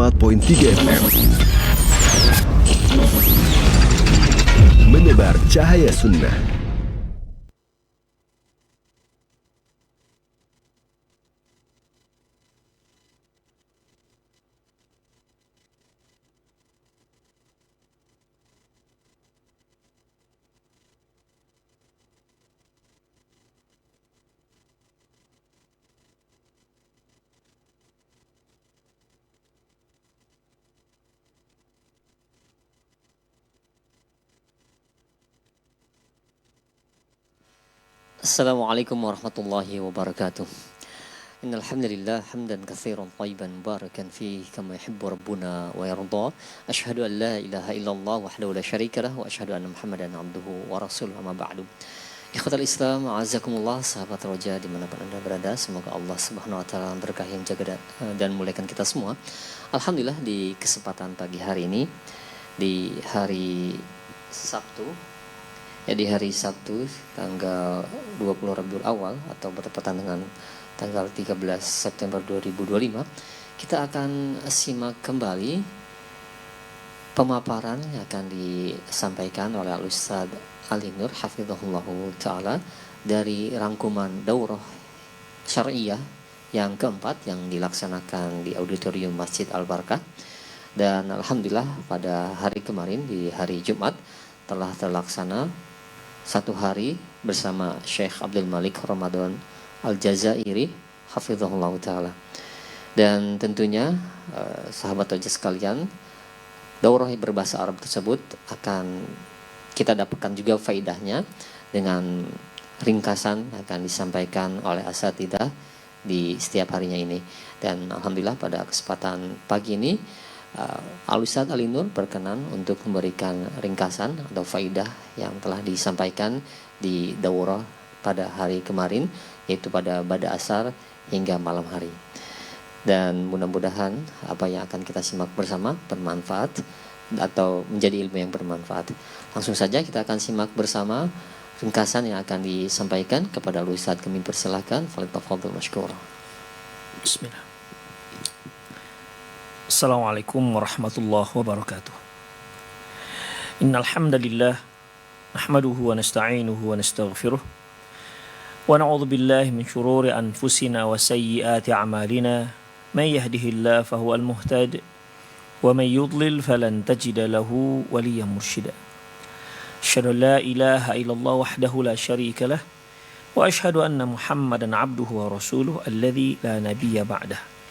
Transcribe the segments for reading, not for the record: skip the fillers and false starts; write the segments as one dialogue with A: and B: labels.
A: 94.3 FM. Menebar cahaya sunnah.
B: Assalamualaikum warahmatullahi wabarakatuh. Innal hamdalillah hamdan katsiran thayyiban mubarakan fihi kama yuhibbu rabbuna wa yarda. Asyhadu an la ilaha illallah wahdahu la syarika lah wa asyhadu anna Muhammadan abduhu wa rasuluhu amma ba'du. Ikhwatal Islam, a'azzakumullah, sahabat roja dimanapun Anda berada, semoga Allah Subhanahu wa taala berkahi menjaga dan muliakan kita semua. Alhamdulillah, di kesempatan pagi hari ini, di hari Sabtu, di hari Sabtu tanggal 20 Rabiul Awal atau bertepatan dengan tanggal 13 September 2025, kita akan simak kembali pemaparan yang akan disampaikan oleh Al-Ustaz Ali Nur hafizahullahu ta'ala dari rangkuman daurah syariah yang keempat yang dilaksanakan di auditorium Masjid Al-Barakah. Dan Alhamdulillah pada hari kemarin, di hari Jumat, telah terlaksana satu hari bersama Syekh Abdul Malik Ramadan Al-Jazairi hafizahullah ta'ala. Dan tentunya sahabat roja sekalian, daurah berbahasa Arab tersebut akan kita dapatkan juga faidahnya dengan ringkasan akan disampaikan oleh asatidzah di setiap harinya ini. Dan Alhamdulillah pada kesempatan pagi ini Al-Ustaz Ali Nur berkenan untuk memberikan ringkasan atau faidah yang telah disampaikan di daurah pada hari kemarin, yaitu pada bada asar hingga malam hari. Dan mudah-mudahan apa yang akan kita simak bersama bermanfaat atau menjadi ilmu yang bermanfaat. Langsung saja kita akan simak bersama ringkasan yang akan disampaikan kepada Al-Ustaz. Kami persilakan, falyatafadhal mashkura.
C: Bismillah. Assalamualaikum warahmatullahi wabarakatuh. Innal hamdalillah nahmaduhu wa nasta'inuhu wa nastaghfiruh wa na'udzu billahi min shururi anfusina wa sayyiati a'malina. May yahdihillahu fahuwal muhtadi wa may yudlil falan tajida lahu waliyyan mursyida. Asyhadu an la ilaha illallah wahdahu la syarika lah wa asyhadu anna Muhammadan 'abduhu wa rasuluhu alladzi la nabiyya ba'dahu.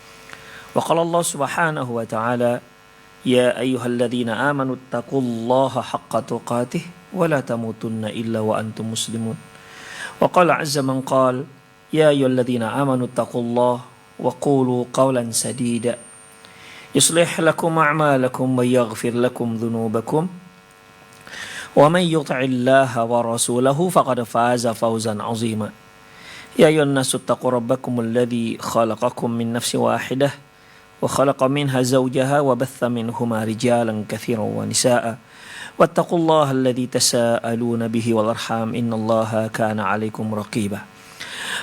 C: Wa qala Allah subhanahu wa ta'ala, ya ayyuhalladzina amanu taqullaha haqqa tuqatih wa la tamutunna illa wa antum muslimun. Wa qala azza man qala, ya ayyuhalladzina amanu taqullaha wa qulu qawlan sadida yuslih lakum a'malakum wa yaghfir lakum dhunubakum wa man yuti'illaha wa rasulahu faqad faza fawzan 'azima. Ya ayyuhan nasu taqu rabbakum alladzi khalaqakum min nafsin wahidah wa khalaqa minha zawjaha wa batha minhuma rijalan katsiran wa nisaa wattaqullaha alladzi tasaaluna bihi wal arham innallaha kana 'alaikum raqiba.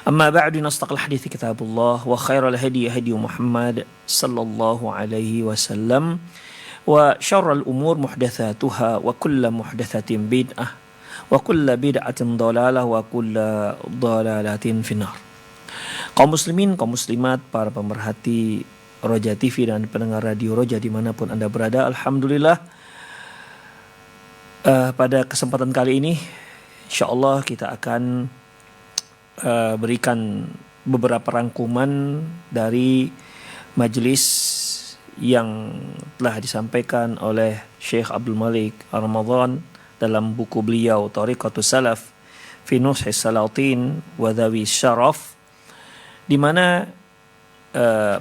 C: Amma ba'du, nastaqil hadithi kitabullah wa khairal hadi hadi Muhammad sallallahu alaihi wasallam wa syarrul umur muhdatsatuha wa kullu muhdatsatin bid'ah wa kullu bid'atin dhalalah wa kullu dhalalatin finnar. Kaum muslimin, kaum muslimat, para pemerhati Roja TV dan pendengar radio Roja dimanapun Anda berada, alhamdulillah pada kesempatan kali ini insyaallah kita akan berikan beberapa rangkuman dari majelis yang telah disampaikan oleh Syekh Abdul Malik Ramadan dalam buku beliau Thariqatus Salaf fi Nushis Salatin wa Dhawi Syaraf, di mana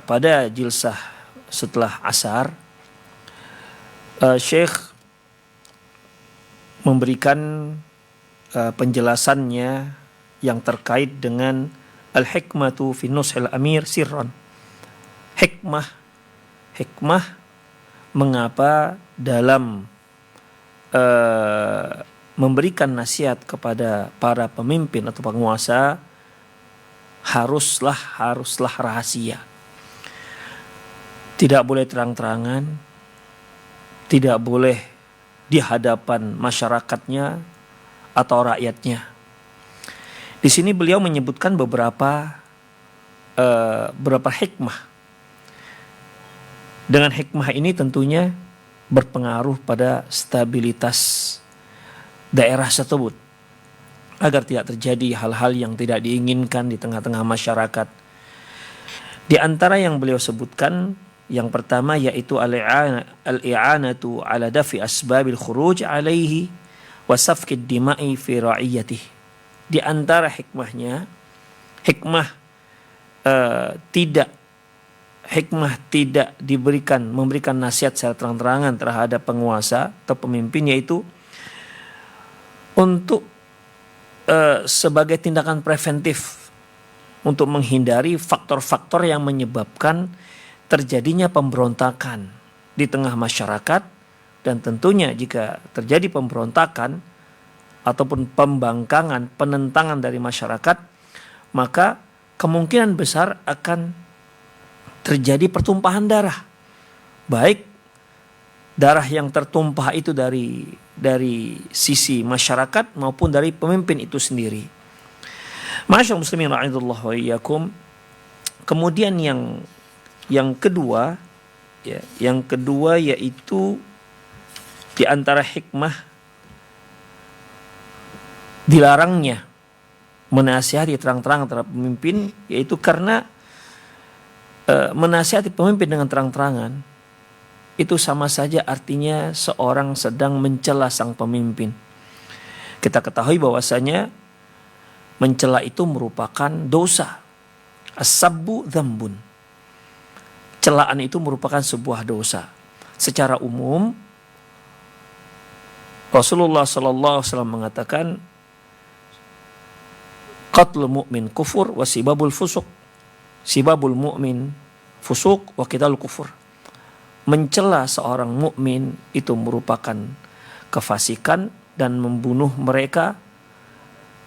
C: pada jilsah setelah asar Syekh memberikan penjelasannya yang terkait dengan al-hikmatu fi nushil amir sirran. Hikmah mengapa dalam memberikan nasihat kepada para pemimpin atau penguasa haruslah rahasia. tidak boleh terang-terangan, tidak boleh di hadapan masyarakatnya atau rakyatnya. Di sini beliau menyebutkan beberapa hikmah. Dengan hikmah ini tentunya berpengaruh pada stabilitas daerah tersebut, agar tidak terjadi hal-hal yang tidak diinginkan di tengah-tengah masyarakat. Di antara yang beliau sebutkan, yang pertama yaitu al-i'anatu ala dafi asbabil khuruj alaihi wa safkid dima'i fi ra'iyatih. Di antara hikmahnya, tidak memberikan nasihat secara terang-terangan terhadap penguasa atau pemimpin, yaitu untuk sebagai tindakan preventif untuk menghindari faktor-faktor yang menyebabkan terjadinya pemberontakan di tengah masyarakat. Dan tentunya jika terjadi pemberontakan ataupun pembangkangan, penentangan dari masyarakat, maka kemungkinan besar akan terjadi pertumpahan darah. Baik darah yang tertumpah itu dari sisi masyarakat maupun dari pemimpin itu sendiri. Masyaallah muslimin ra'idullah wa iyyakum. Kemudian yang kedua yaitu di antara hikmah dilarangnya menasihati terang-terang terhadap pemimpin, yaitu karena menasihati pemimpin dengan terang-terangan itu sama saja artinya seorang sedang mencela sang pemimpin. Kita ketahui bahwasanya mencela itu merupakan dosa. As-sabbu dzambun. Celaan itu merupakan sebuah dosa. Secara umum Rasulullah sallallahu alaihi wasallam mengatakan qatlul mu'min kufur wa sibabul fusuq. Sibabul mu'min fusuq wa qitalul kufur. Mencela seorang mukmin itu merupakan kefasikan, dan membunuh mereka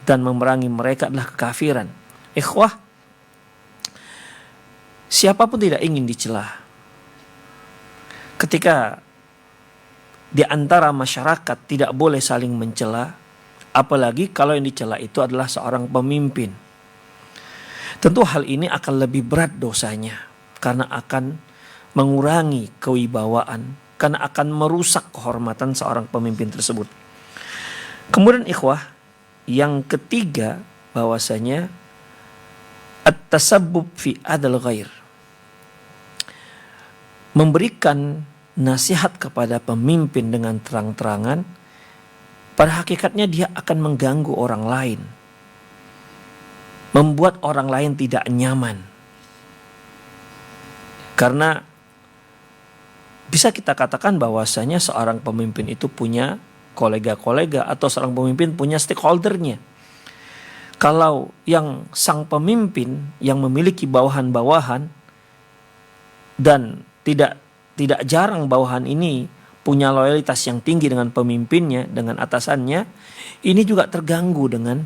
C: dan memerangi mereka adalah kekafiran. Ikhwah, siapapun tidak ingin dicela. Ketika di antara masyarakat tidak boleh saling mencela, apalagi kalau yang dicela itu adalah seorang pemimpin. Tentu hal ini akan lebih berat dosanya, karena akan mengurangi kewibawaan, karena akan merusak kehormatan seorang pemimpin tersebut. Kemudian ikhwah, yang ketiga bahwasanya at-tasabbub fi adal ghair. Memberikan nasihat kepada pemimpin dengan terang-terangan, pada hakikatnya dia akan mengganggu orang lain, membuat orang lain tidak nyaman. Karena bisa kita katakan bahwasanya seorang pemimpin itu punya kolega-kolega, atau seorang pemimpin punya stakeholdernya. Kalau yang sang pemimpin yang memiliki bawahan-bawahan, dan tidak jarang bawahan ini punya loyalitas yang tinggi dengan pemimpinnya, dengan atasannya, ini juga terganggu dengan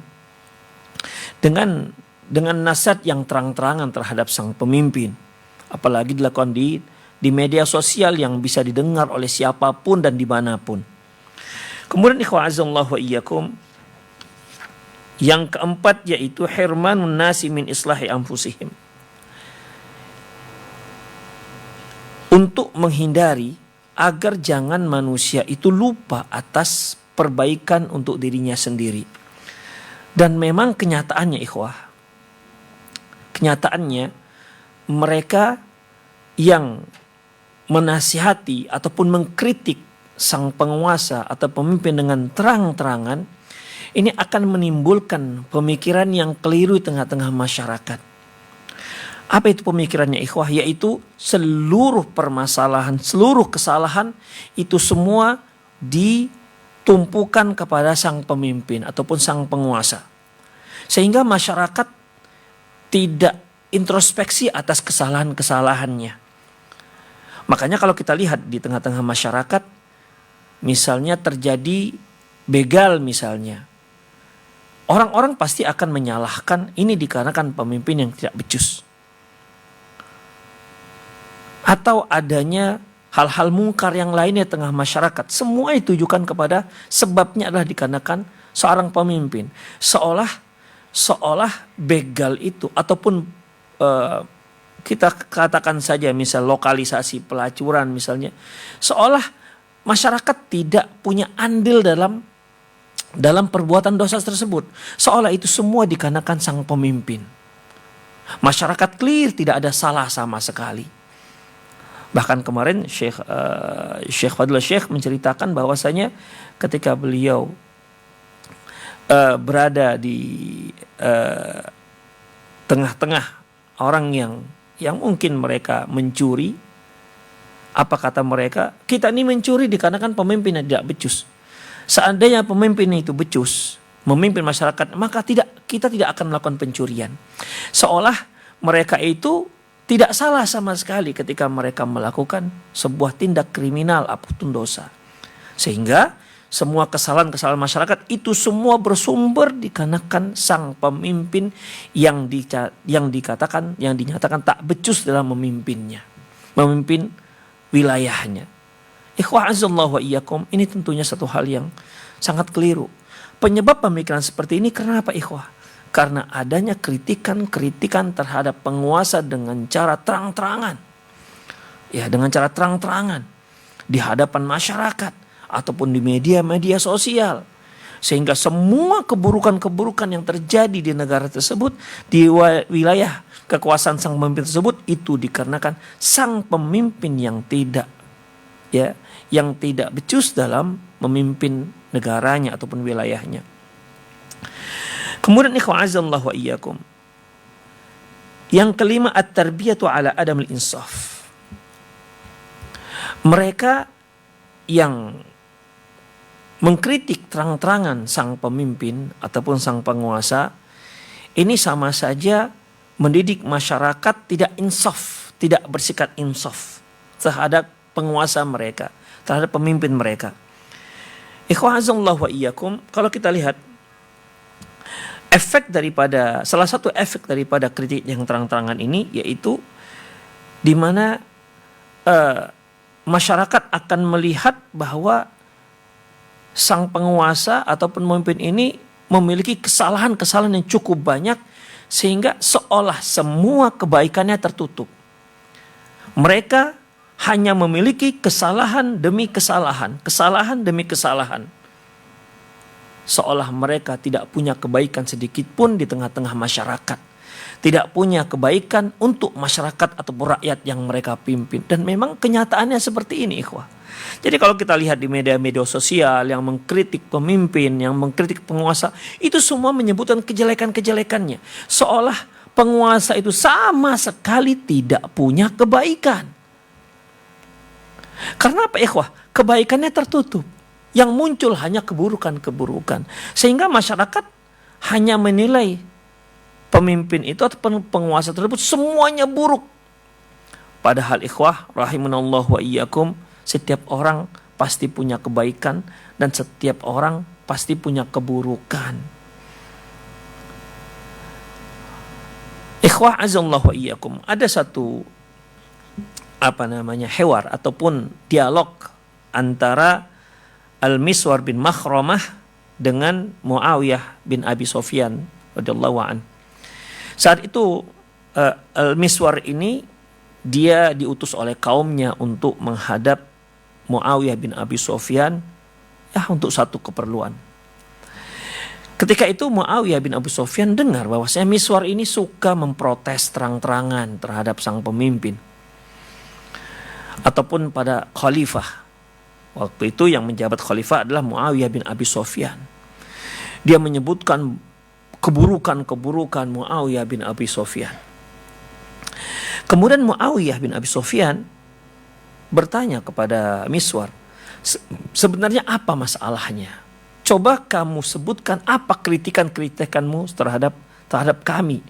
C: nasihat yang terang-terangan terhadap sang pemimpin, apalagi dilakukan di media sosial yang bisa didengar oleh siapapun dan dimanapun. Kemudian ikhwan azallahu wa iyyakum, yang keempat yaitu hirmanun nasi min islahi anfusihim. Untuk menghindari agar jangan manusia itu lupa atas perbaikan untuk dirinya sendiri. Dan memang kenyataannya ikhwah, mereka yang menasihati ataupun mengkritik sang penguasa atau pemimpin dengan terang-terangan, ini akan menimbulkan pemikiran yang keliru di tengah-tengah masyarakat. Apa itu pemikirannya ikhwah? Yaitu seluruh permasalahan, seluruh kesalahan itu semua ditumpukan kepada sang pemimpin ataupun sang penguasa. Sehingga masyarakat tidak introspeksi atas kesalahan-kesalahannya. Makanya kalau kita lihat di tengah-tengah masyarakat, misalnya terjadi begal misalnya, orang-orang pasti akan menyalahkan ini dikarenakan pemimpin yang tidak becus. atau adanya hal-hal mungkar yang lainnya tengah masyarakat, semua ditujukan kepada sebabnya adalah dikarenakan seorang pemimpin. Seolah begal itu ataupun kita katakan saja misal lokalisasi pelacuran misalnya, seolah masyarakat tidak punya andil dalam perbuatan dosa tersebut, seolah itu semua dikarenakan sang pemimpin. Masyarakat clear, tidak ada salah sama sekali. Bahkan kemarin Syekh Fadlul Syekh menceritakan bahwasanya ketika beliau berada di tengah-tengah orang yang mungkin mereka mencuri, apa kata mereka? Kita ini mencuri dikarenakan pemimpin yang tidak becus. Seandainya pemimpin itu becus, memimpin masyarakat, maka kita tidak akan melakukan pencurian. Seolah mereka itu tidak salah sama sekali ketika mereka melakukan sebuah tindak kriminal apapun dosa. Sehingga semua kesalahan-kesalahan masyarakat itu semua bersumber dikarenakan sang pemimpin yang dinyatakan tak becus dalam memimpinnya, memimpin wilayahnya. Ikhwah azallahu wa iyyakum, ini tentunya satu hal yang sangat keliru. Penyebab pemikiran seperti ini karena apa, ikhwah? Karena adanya kritikan-kritikan terhadap penguasa dengan cara terang-terangan. Ya, dengan cara terang-terangan di hadapan masyarakat ataupun di media-media sosial. Sehingga semua keburukan-keburukan yang terjadi di negara tersebut, di wilayah kekuasaan sang pemimpin tersebut, itu dikarenakan sang pemimpin yang tidak becus dalam memimpin negaranya ataupun wilayahnya. Kemudian ikhwan azallahu wa iyyakum, yang kelima, at-tarbiyatu ala adamil insaf. Mereka yang mengkritik terang-terangan sang pemimpin ataupun sang penguasa, ini sama saja mendidik masyarakat tidak insaf, tidak bersikap insaf terhadap penguasa mereka, terhadap pemimpin mereka. Ikhwan azallahu wa iyyakum, kalau kita lihat salah satu efek daripada kritik yang terang-terangan ini, yaitu di mana masyarakat akan melihat bahwa sang penguasa ataupun pemimpin ini memiliki kesalahan-kesalahan yang cukup banyak, sehingga seolah semua kebaikannya tertutup. Mereka hanya memiliki kesalahan demi kesalahan, kesalahan demi kesalahan. Seolah mereka tidak punya kebaikan sedikit pun di tengah-tengah masyarakat. Tidak punya kebaikan untuk masyarakat atau rakyat yang mereka pimpin. Dan memang kenyataannya seperti ini, ikhwah. Jadi kalau kita lihat di media-media sosial yang mengkritik pemimpin, yang mengkritik penguasa, itu semua menyebutkan kejelekan-kejelekannya. Seolah penguasa itu sama sekali tidak punya kebaikan. Karena apa, ikhwah? Kebaikannya tertutup. Yang muncul hanya keburukan-keburukan. Sehingga masyarakat hanya menilai pemimpin itu atau penguasa tersebut semuanya buruk. Padahal ikhwah rahimanallah wa iyyakum, setiap orang pasti punya kebaikan dan setiap orang pasti punya keburukan. Ikhwah azallahu wa iyyakum, ada satu hewar ataupun dialog antara Al-Miswar bin Makhramah dengan Muawiyah bin Abi Sufyan radhiyallahu an. Saat itu Al-Miswar ini dia diutus oleh kaumnya untuk menghadap Muawiyah bin Abi Sufyan untuk satu keperluan. Ketika itu Muawiyah bin Abi Sufyan dengar bahwasanya Miswar ini suka memprotes terang-terangan terhadap sang pemimpin ataupun pada khalifah. Waktu itu yang menjabat khalifah adalah Muawiyah bin Abi Sufyan. Dia menyebutkan keburukan-keburukan Muawiyah bin Abi Sufyan. Kemudian Muawiyah bin Abi Sufyan bertanya kepada Miswar, sebenarnya apa masalahnya? Coba kamu sebutkan apa kritikan-kritikanmu terhadap kami.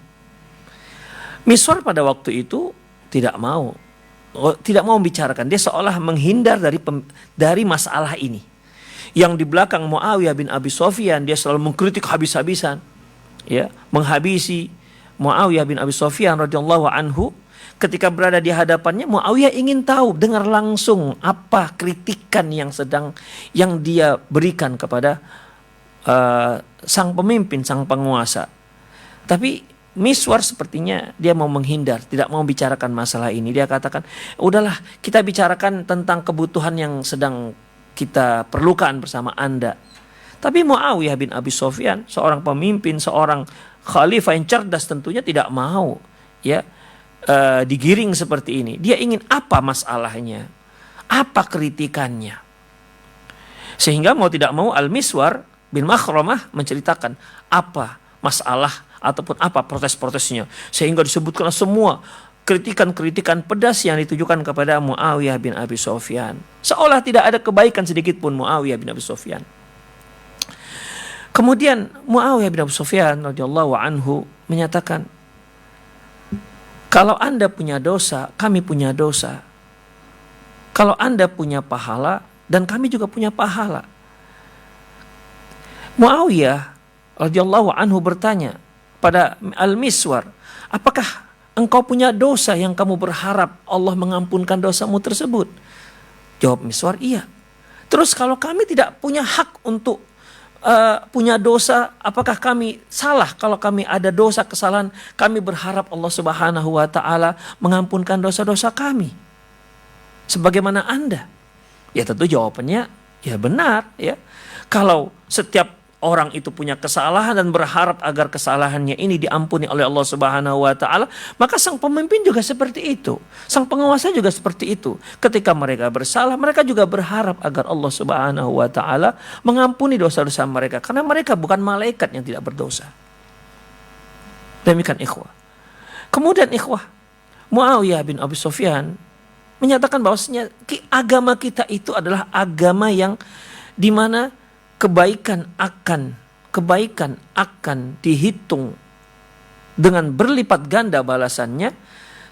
C: Miswar pada waktu itu tidak mau membicarakan. Dia seolah menghindar dari masalah ini. Yang di belakang Muawiyah bin Abi Sufyan, dia selalu mengkritik habis-habisan, ya, menghabisi Muawiyah bin Abi Sufyan radhiyallahu anhu. ketika berada di hadapannya, Muawiyah ingin tahu, dengar langsung apa kritikan yang dia berikan kepada sang pemimpin, sang penguasa. Tapi Miswar sepertinya dia mau menghindar, tidak mau bicarakan masalah ini. Dia katakan, udahlah kita bicarakan tentang kebutuhan yang sedang kita perlukan bersama Anda. Tapi Muawiyah bin Abi Sufyan, seorang pemimpin, seorang khalifah yang cerdas, tentunya tidak mau ya digiring seperti ini. Dia ingin apa masalahnya, apa kritikannya. Sehingga mau tidak mau Al-Miswar bin Makhramah menceritakan apa masalah ataupun apa protes-protesnya, sehingga disebutkan semua kritikan-kritikan pedas yang ditujukan kepada Muawiyah bin Abi Sufyan. Seolah tidak ada kebaikan sedikit pun Muawiyah bin Abi Sufyan. Kemudian Muawiyah bin Abi Sufyan radhiyallahu anhu menyatakan, kalau Anda punya dosa, kami punya dosa. Kalau Anda punya pahala, dan kami juga punya pahala. Muawiyah radhiyallahu anhu bertanya pada Al-Miswar, apakah engkau punya dosa yang kamu berharap Allah mengampunkan dosamu tersebut? Jawab Miswar, iya. Terus kalau kami tidak punya hak untuk punya dosa, apakah kami salah kalau kami ada dosa kesalahan, kami berharap Allah Subhanahu wa taala mengampunkan dosa-dosa kami sebagaimana Anda? Ya tentu jawabannya ya benar ya. Kalau setiap orang itu punya kesalahan dan berharap agar kesalahannya ini diampuni oleh Allah Subhanahu wa taala, maka sang pemimpin juga seperti itu. Sang penguasa juga seperti itu. Ketika mereka bersalah, mereka juga berharap agar Allah Subhanahu wa taala mengampuni dosa-dosa mereka, karena mereka bukan malaikat yang tidak berdosa. Demikian ikhwah. Kemudian ikhwah, Muawiyah bin Abi Sufyan menyatakan bahwasanya agama kita itu adalah agama yang dimana kebaikan akan dihitung dengan berlipat ganda balasannya,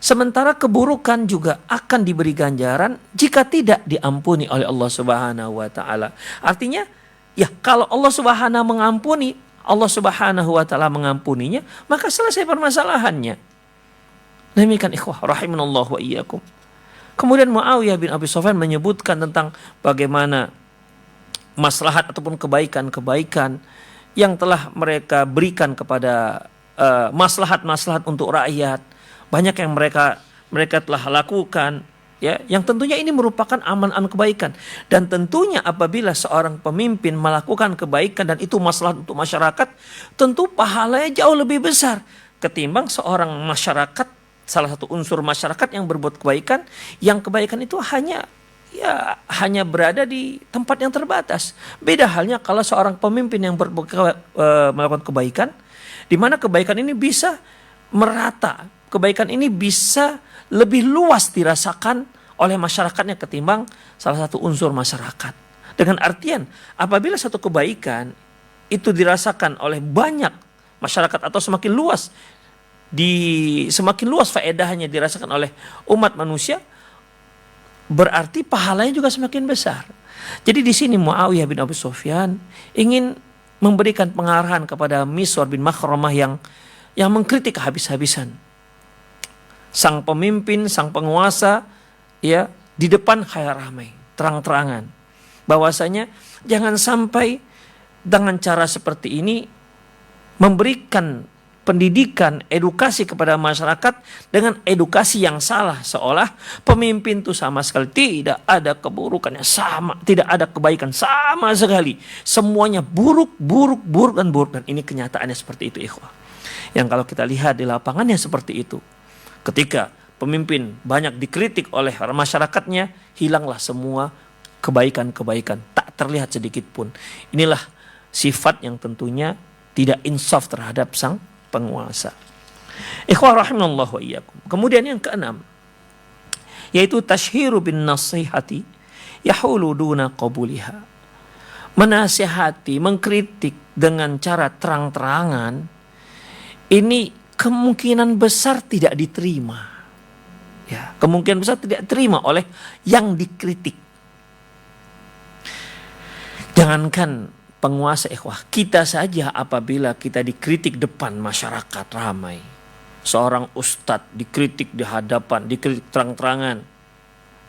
C: sementara keburukan juga akan diberi ganjaran jika tidak diampuni oleh Allah Subhanahu wa taala. Artinya, ya kalau Allah Subhanahu mengampuni, Allah Subhanahu wa taala mengampuninya, maka selesai permasalahannya. Demikian ikhwah rahimanallahu wa iyyakum. Kemudian Muawiyah bin Abi Sufyan menyebutkan tentang bagaimana maslahat ataupun kebaikan-kebaikan yang telah mereka berikan kepada maslahat-maslahat untuk rakyat. Banyak yang mereka telah lakukan ya, yang tentunya ini merupakan amalan kebaikan. Dan tentunya apabila seorang pemimpin melakukan kebaikan dan itu maslahat untuk masyarakat, tentu pahalanya jauh lebih besar ketimbang seorang masyarakat, salah satu unsur masyarakat yang berbuat kebaikan, yang kebaikan itu hanya berada di tempat yang terbatas. Beda halnya kalau seorang pemimpin yang melakukan kebaikan, di mana kebaikan ini bisa merata, kebaikan ini bisa lebih luas dirasakan oleh masyarakatnya ketimbang salah satu unsur masyarakat. Dengan artian, apabila satu kebaikan itu dirasakan oleh banyak masyarakat atau semakin luas faedahnya dirasakan oleh umat manusia, berarti pahalanya juga semakin besar. Jadi di sini Muawiyah bin Abi Sufyan ingin memberikan pengarahan kepada Miswar bin Makhramah yang mengkritik habis-habisan sang pemimpin, sang penguasa ya di depan khalayak ramai, terang-terangan, bahwasanya jangan sampai dengan cara seperti ini memberikan pendidikan, edukasi kepada masyarakat dengan edukasi yang salah, seolah pemimpin itu sama sekali tidak ada keburukannya, tidak ada kebaikan sama sekali, semuanya buruk dan ini kenyataannya seperti itu ikhwah. Yang kalau kita lihat di lapangannya seperti itu, ketika pemimpin banyak dikritik oleh masyarakatnya, hilanglah semua kebaikan-kebaikan, tak terlihat sedikit pun. Inilah sifat yang tentunya tidak insaf terhadap sang penguasa. Ikhwah rahimanallahu wa iyyakum. Kemudian yang keenam, yaitu tashhiru bin nasihati yahulu duna qabuliha. Menasihati, mengkritik dengan cara terang-terangan, ini kemungkinan besar tidak diterima. Ya, kemungkinan besar tidak diterima oleh yang dikritik. Jangankan penguasa ikhwah, kita saja apabila kita dikritik depan masyarakat ramai, seorang ustadz dikritik terang-terangan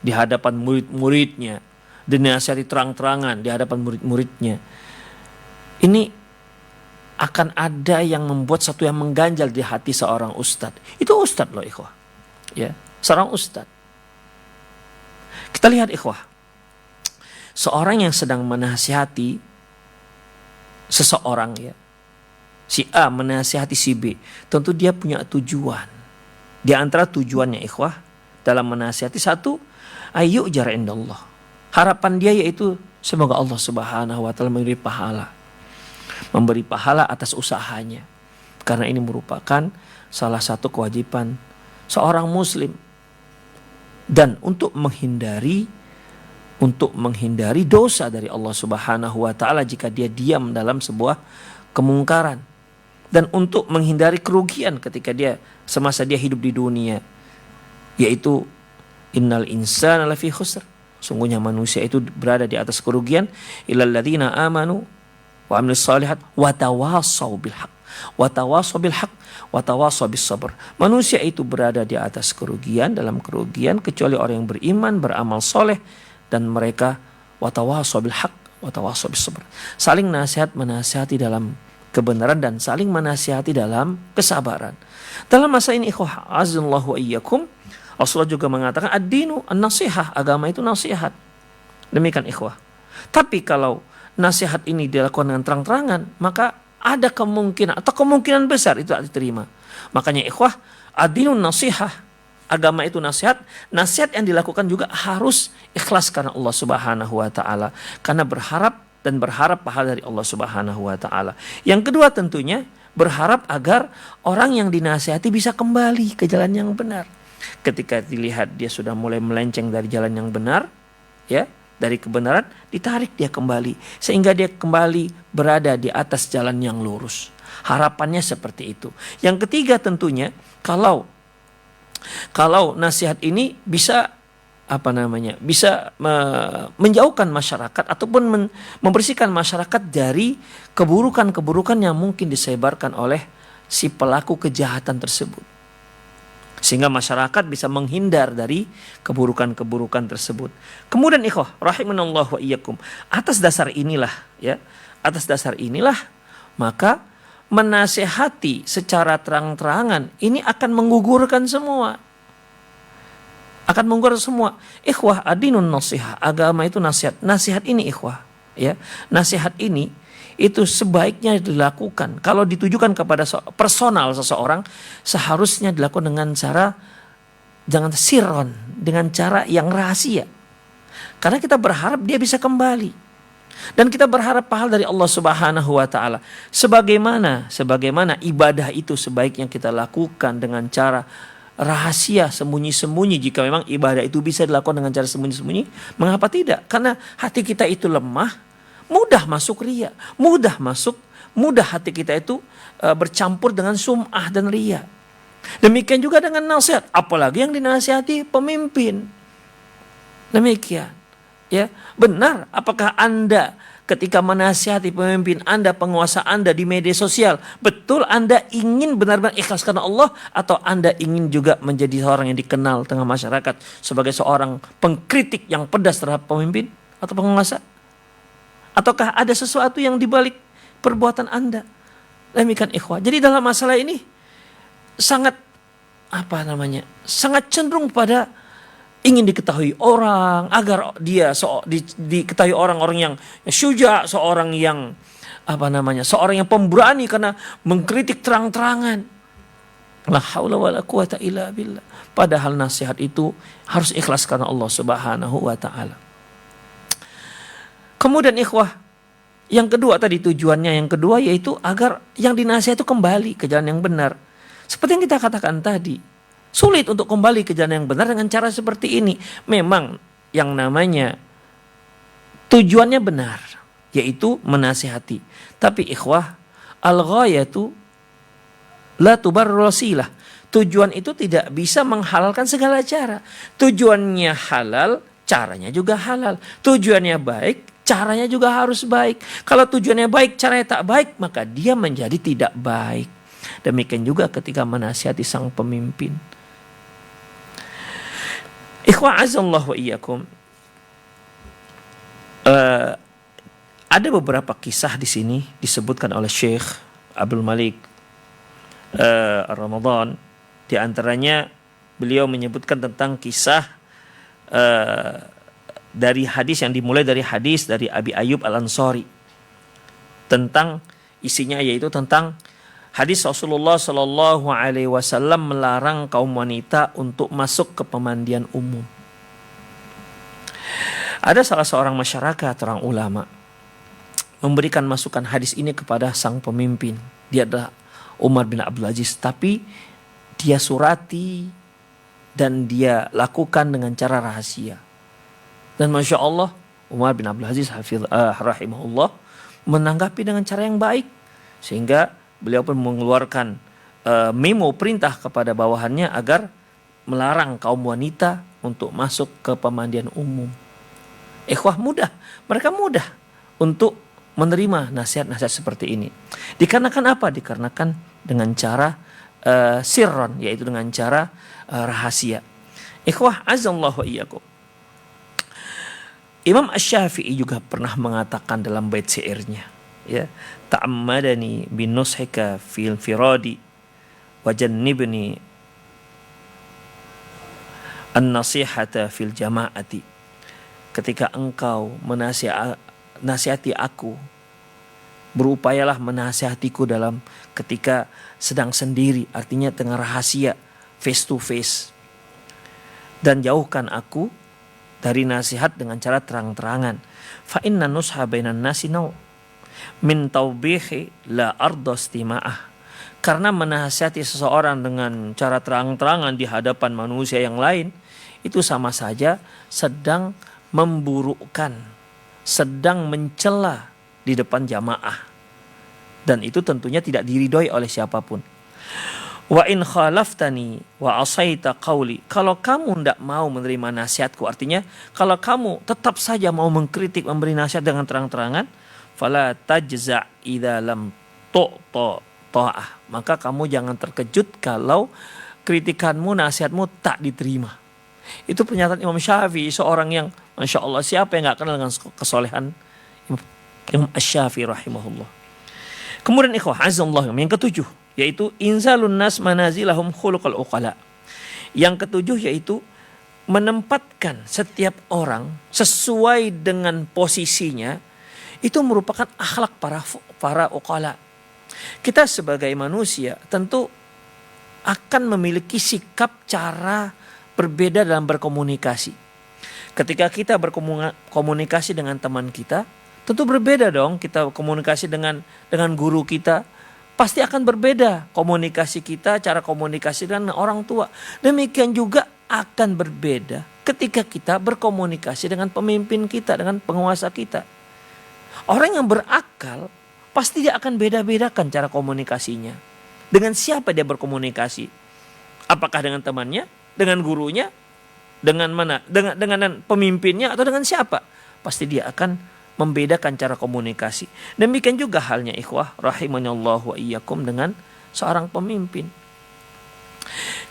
C: di hadapan murid-muridnya, dinasihati terang-terangan di hadapan murid-muridnya. Ini akan ada yang membuat satu yang mengganjal di hati seorang ustadz. Itu ustadz loh ikhwah. Ya, seorang ustadz. Kita lihat ikhwah. Seorang yang sedang menasihati seseorang, ya. Si A menasihati si B. Tentu dia punya tujuan. Di antara tujuannya ikhwah dalam menasihati, satu, ayu jar indallah. Harapan dia yaitu semoga Allah Subhanahu wa taala memberi pahala atas usahanya. Karena ini merupakan salah satu kewajiban seorang muslim. Dan untuk menghindari dosa dari Allah Subhanahu wa taala jika dia diam dalam sebuah kemungkaran, dan untuk menghindari kerugian ketika dia semasa dia hidup di dunia, yaitu innal insana lafi khusr, sungguhnya manusia itu berada di atas kerugian, illal ladzina amanu wa amilus shalihat wa tawassaw bil haq wa tawassaw bis sabr. Manusia itu berada di atas kerugian, dalam kerugian, kecuali orang yang beriman, beramal soleh, dan mereka wa tawassaw bil haq wa tawassaw bis sabr. Saling menasihati dalam kebenaran dan saling menasihati dalam kesabaran. Dalam masa ini ikhwah azallahu wa iyyakum, Rasulullah juga mengatakan ad-dinu an-nasihah, agama itu nasihat. Demikian ikhwah. Tapi kalau nasihat ini dilakukan dengan terang-terangan, maka ada kemungkinan atau kemungkinan besar itu tidak diterima. Makanya ikhwah, ad-dinun nasihah, agama itu nasihat. Nasihat yang dilakukan juga harus ikhlas karena Allah Subhanahu wa taala, karena berharap pahala dari Allah Subhanahu wa taala. Yang kedua tentunya berharap agar orang yang dinasihati bisa kembali ke jalan yang benar. Ketika dilihat dia sudah mulai melenceng dari jalan yang benar, ya, dari kebenaran, ditarik dia kembali sehingga dia kembali berada di atas jalan yang lurus. Harapannya seperti itu. Yang ketiga tentunya kalau nasihat ini bisa menjauhkan masyarakat ataupun membersihkan masyarakat dari keburukan-keburukan yang mungkin disebarkan oleh si pelaku kejahatan tersebut, sehingga masyarakat bisa menghindar dari keburukan-keburukan tersebut. Kemudian ikhwah rahimanallah wa iyyakum, atas dasar inilah maka menasihati secara terang-terangan ini akan menggugurkan semua. Ikhwah, adinun nasihah, agama itu nasihat. Nasihat ini ikhwah, ya. Nasihat ini itu sebaiknya dilakukan kalau ditujukan kepada personal seseorang, seharusnya dilakukan dengan cara jangan sirron, dengan cara yang rahasia. Karena kita berharap dia bisa kembali. Dan kita berharap pahala dari Allah Subhanahu wa taala. Sebagaimana ibadah itu sebaiknya kita lakukan dengan cara rahasia, sembunyi-sembunyi. Jika memang ibadah itu bisa dilakukan dengan cara sembunyi-sembunyi, mengapa tidak? Karena hati kita itu lemah, mudah masuk riya, mudah hati kita itu bercampur dengan sum'ah dan riya. Demikian juga dengan nasihat, apalagi yang dinasihati pemimpin. Demikian, ya. Benar, apakah Anda ketika menasihati pemimpin Anda, penguasa Anda di media sosial, betul Anda ingin benar-benar ikhlas karena Allah, atau Anda ingin juga menjadi seorang yang dikenal tengah masyarakat sebagai seorang pengkritik yang pedas terhadap pemimpin atau penguasa? Ataukah ada sesuatu yang dibalik perbuatan Anda? Demikian ikhwah. Jadi dalam masalah ini sangat cenderung pada ingin diketahui orang, agar dia diketahui orang-orang yang syuja, seorang yang pemberani karena mengkritik terang-terangan. La haula wala quwata illa billah. Padahal nasihat itu harus ikhlas karena Allah Subhanahu wa taala. Kemudian ikhwah, yang kedua tadi tujuannya yang kedua yaitu agar yang dinasihati itu kembali ke jalan yang benar. Seperti yang kita katakan tadi, sulit untuk kembali ke jalan yang benar dengan cara seperti ini. Memang yang namanya tujuannya benar, yaitu menasihati. Tapi ikhwah, al-ghayatu la tubarrul wasilah. Tujuan itu tidak bisa menghalalkan segala cara. Tujuannya halal, caranya juga halal. Tujuannya baik, caranya juga harus baik. Kalau tujuannya baik, caranya tak baik, maka dia menjadi tidak baik. Demikian juga ketika menasihati sang pemimpin. Ikhwah azallahu wa iyyakum. Ada beberapa kisah di sini disebutkan oleh Syekh Abdul Malik Ramadan. Di antaranya beliau menyebutkan tentang kisah dari hadis yang dimulai dari hadis dari Abi Ayyub Al-Ansari, tentang isinya yaitu tentang hadis Rasulullah Shallallahu Alaihi Wasallam melarang kaum wanita untuk masuk ke pemandian umum. Ada salah seorang masyarakat, orang ulama, memberikan masukan hadis ini kepada sang pemimpin. Dia adalah Umar bin Abdul Aziz, tapi dia surati dan dia lakukan dengan cara rahasia. Dan Masya Allah, Umar bin Abdul Aziz rahimahullah menanggapi dengan cara yang baik, sehingga beliau pun mengeluarkan memo perintah kepada bawahannya agar melarang kaum wanita untuk masuk ke pemandian umum. Ikhwah mereka mudah untuk menerima nasihat-nasihat seperti ini. Dikarenakan apa? Dikarenakan dengan cara sirron, yaitu dengan cara rahasia. Ikhwah azallahu wa iyyakum. Imam Asy-Syafi'i juga pernah mengatakan dalam bait syairnya, ya, ta'ammadani bin nushika fil firadi wa jannibni an-nasihata fil jama'ati. Ketika engkau menasihati aku, berupayalah menasihatiku dalam ketika sedang sendiri, artinya tengah rahasia, face to face, dan jauhkan aku dari nasihat dengan cara terang-terangan. Fa inna nusha bainan nasi nau min taubihi la arda istima'ah. Karena menasihati seseorang dengan cara terang-terangan di hadapan manusia yang lain, itu sama saja sedang memburukkan, sedang mencela di depan jamaah, dan itu tentunya tidak diridhoi oleh siapapun. Wa in khalaftani wa asaita qawli, kalau kamu tidak mau menerima nasihatku, artinya kalau kamu tetap saja mau mengkritik, memberi nasihat dengan terang-terangan, fala tajza idza lam tu'ta ta'ah, maka kamu jangan terkejut kalau kritikanmu, nasihatmu tak diterima. Itu pernyataan Imam Syafi'i, seorang yang Masya Allah, siapa yang gak kenal dengan kesolehan Imam Asy-Syafi'i rahimahullah. Kemudian ikhwah azallahu, yang ketujuh yaitu inzalun nas manazilahum khuluqal uqala. Yang ketujuh yaitu menempatkan setiap orang sesuai dengan posisinya, itu merupakan akhlak para uqala. Kita sebagai manusia tentu akan memiliki sikap cara berbeda dalam berkomunikasi. Ketika kita berkomunikasi dengan teman kita, tentu berbeda dong. Kita komunikasi dengan guru kita, pasti akan berbeda komunikasi kita, cara komunikasi dengan orang tua. Demikian juga akan berbeda ketika kita berkomunikasi dengan pemimpin kita, dengan penguasa kita. Orang yang berakal pasti dia akan beda-bedakan cara komunikasinya. Dengan siapa dia berkomunikasi? Apakah dengan temannya, dengan gurunya, dengan mana? Dengan pemimpinnya, atau dengan siapa? Pasti dia akan membedakan cara komunikasi. Demikian juga halnya ikhwah rahimanallahu wa iyyakum dengan seorang pemimpin.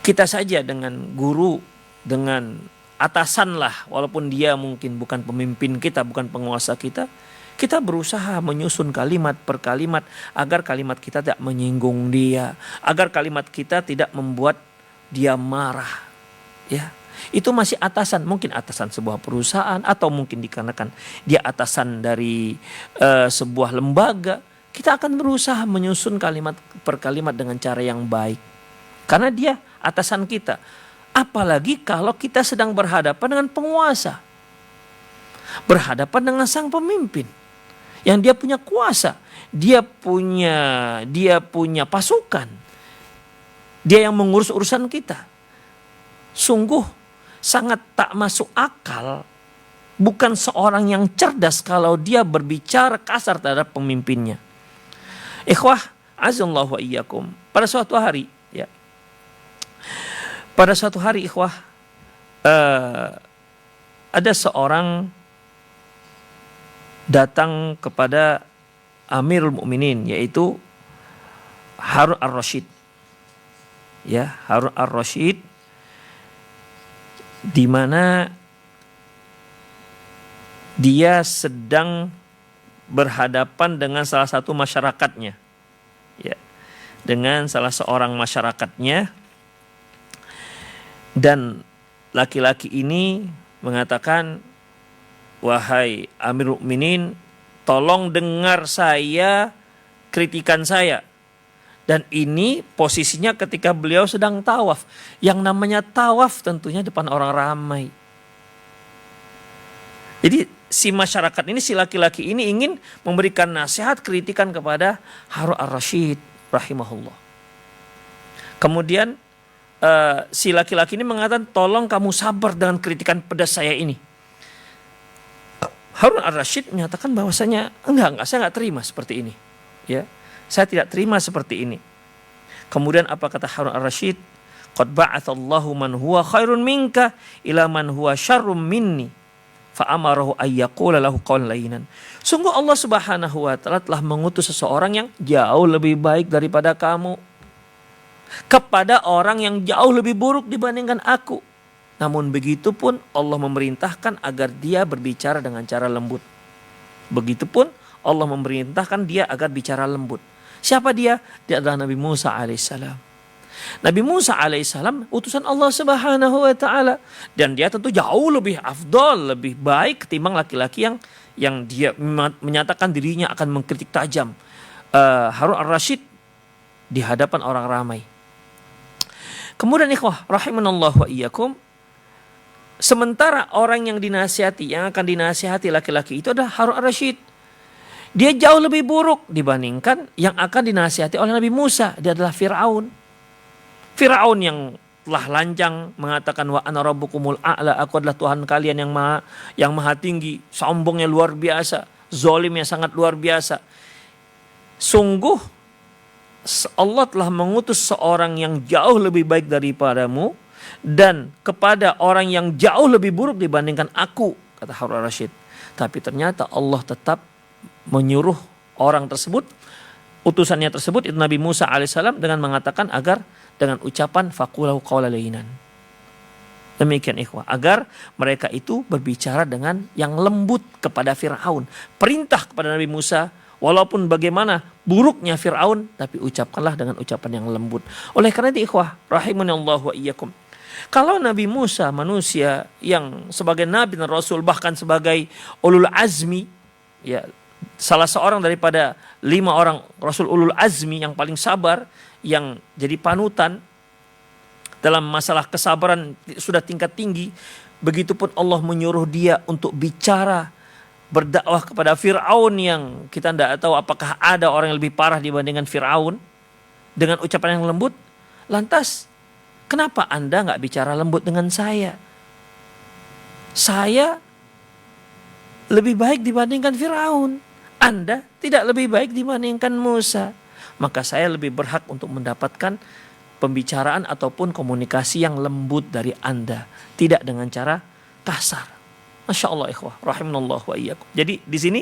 C: Kita saja dengan guru, dengan atasan lah, walaupun dia mungkin bukan pemimpin kita, bukan penguasa kita, kita berusaha menyusun kalimat per kalimat agar kalimat kita tidak menyinggung dia, agar kalimat kita tidak membuat dia marah. Ya, itu masih atasan, mungkin atasan sebuah perusahaan, atau mungkin dikarenakan dia atasan dari sebuah lembaga. Kita akan berusaha menyusun kalimat per kalimat dengan cara yang baik, karena dia atasan kita. Apalagi kalau kita sedang berhadapan dengan penguasa, berhadapan dengan sang pemimpin yang dia punya kuasa, dia punya pasukan, dia yang mengurus urusan kita. Sungguh sangat tak masuk akal, bukan seorang yang cerdas kalau dia berbicara kasar terhadap pemimpinnya. Ikhwah azallahu wa iyyakum, pada suatu hari ikhwah, ada seorang datang kepada Amirul Mukminin, yaitu Harun ar-Rasyid. Ya, Harun ar-Rasyid di mana dia sedang berhadapan dengan salah satu masyarakatnya. Ya, dengan salah seorang masyarakatnya, dan laki-laki ini mengatakan, wahai Amirul Mukminin, tolong dengar saya, kritikan saya. Dan ini posisinya ketika beliau sedang tawaf. Yang namanya tawaf tentunya depan orang ramai. Jadi si masyarakat ini, si laki-laki ini ingin memberikan nasihat, kritikan kepada Harun ar-Rasyid rahimahullah. Kemudian si laki-laki ini mengatakan, tolong kamu sabar dengan kritikan pedas saya ini. Harun ar-Rasyid menyatakan bahwasanya enggak, saya enggak terima seperti ini. Ya, saya tidak terima seperti ini. Kemudian apa kata Harun ar-Rasyid? Qad ba'atsallahu man huwa khairun minka ila man huwa syarrum minni fa amarahu ayyaqula lahu qawlan layyinan. Sungguh Allah Subhanahu wa taala telah mengutus seseorang yang jauh lebih baik daripada kamu kepada orang yang jauh lebih buruk dibandingkan aku. Namun begitu pun Allah memerintahkan agar dia berbicara dengan cara lembut. Begitupun Allah memerintahkan dia agar bicara lembut. Siapa dia? Dia adalah Nabi Musa alaihissalam. Nabi Musa alaihissalam utusan Allah Subhanahu wa taala, dan dia tentu jauh lebih afdol, lebih baik ketimbang laki-laki yang dia menyatakan dirinya akan mengkritik tajam Harun ar-Rasyid di hadapan orang ramai. Kemudian ikhwah rahimanallahu wa iyyakum, sementara orang yang dinasihati, yang akan dinasihati laki-laki itu adalah Harun ar-Rasyid. Dia jauh lebih buruk dibandingkan yang akan dinasihati oleh Nabi Musa. Dia adalah Fir'aun. Fir'aun yang telah lancang mengatakan, wa ana rabbukumul a'la, aku adalah Tuhan kalian yang maha tinggi. Sombongnya luar biasa, zalimnya sangat luar biasa. Sungguh Allah telah mengutus seorang yang jauh lebih baik daripadamu dan kepada orang yang jauh lebih buruk dibandingkan aku, kata Harun ar-Rasyid. Tapi ternyata Allah tetap menyuruh orang tersebut, utusannya tersebut itu Nabi Musa alaihissalam, dengan mengatakan agar dengan ucapan faqulahu qawlan layyinan. Demikian ikhwah, agar mereka itu berbicara dengan yang lembut kepada Fir'aun. Perintah kepada Nabi Musa, walaupun bagaimana buruknya Fir'aun, tapi ucapkanlah dengan ucapan yang lembut. Oleh karena itu ikhwah rahimanallahu wa iyyakum, kalau Nabi Musa manusia yang sebagai nabi dan rasul, bahkan sebagai ulul azmi, ya, salah seorang daripada 5 orang rasul ulul azmi yang paling sabar, yang jadi panutan dalam masalah kesabaran sudah tingkat tinggi, begitupun Allah menyuruh dia untuk bicara, berdakwah kepada Fir'aun yang kita tidak tahu apakah ada orang yang lebih parah dibandingkan Fir'aun, dengan ucapan yang lembut. Lantas kenapa Anda nggak bicara lembut dengan saya? Saya lebih baik dibandingkan Fir'aun. Anda tidak lebih baik dibandingkan Musa. Maka saya lebih berhak untuk mendapatkan pembicaraan ataupun komunikasi yang lembut dari Anda, tidak dengan cara kasar. Masya Allah ikhwah rahimanallahu wa iyyakum. Jadi di sini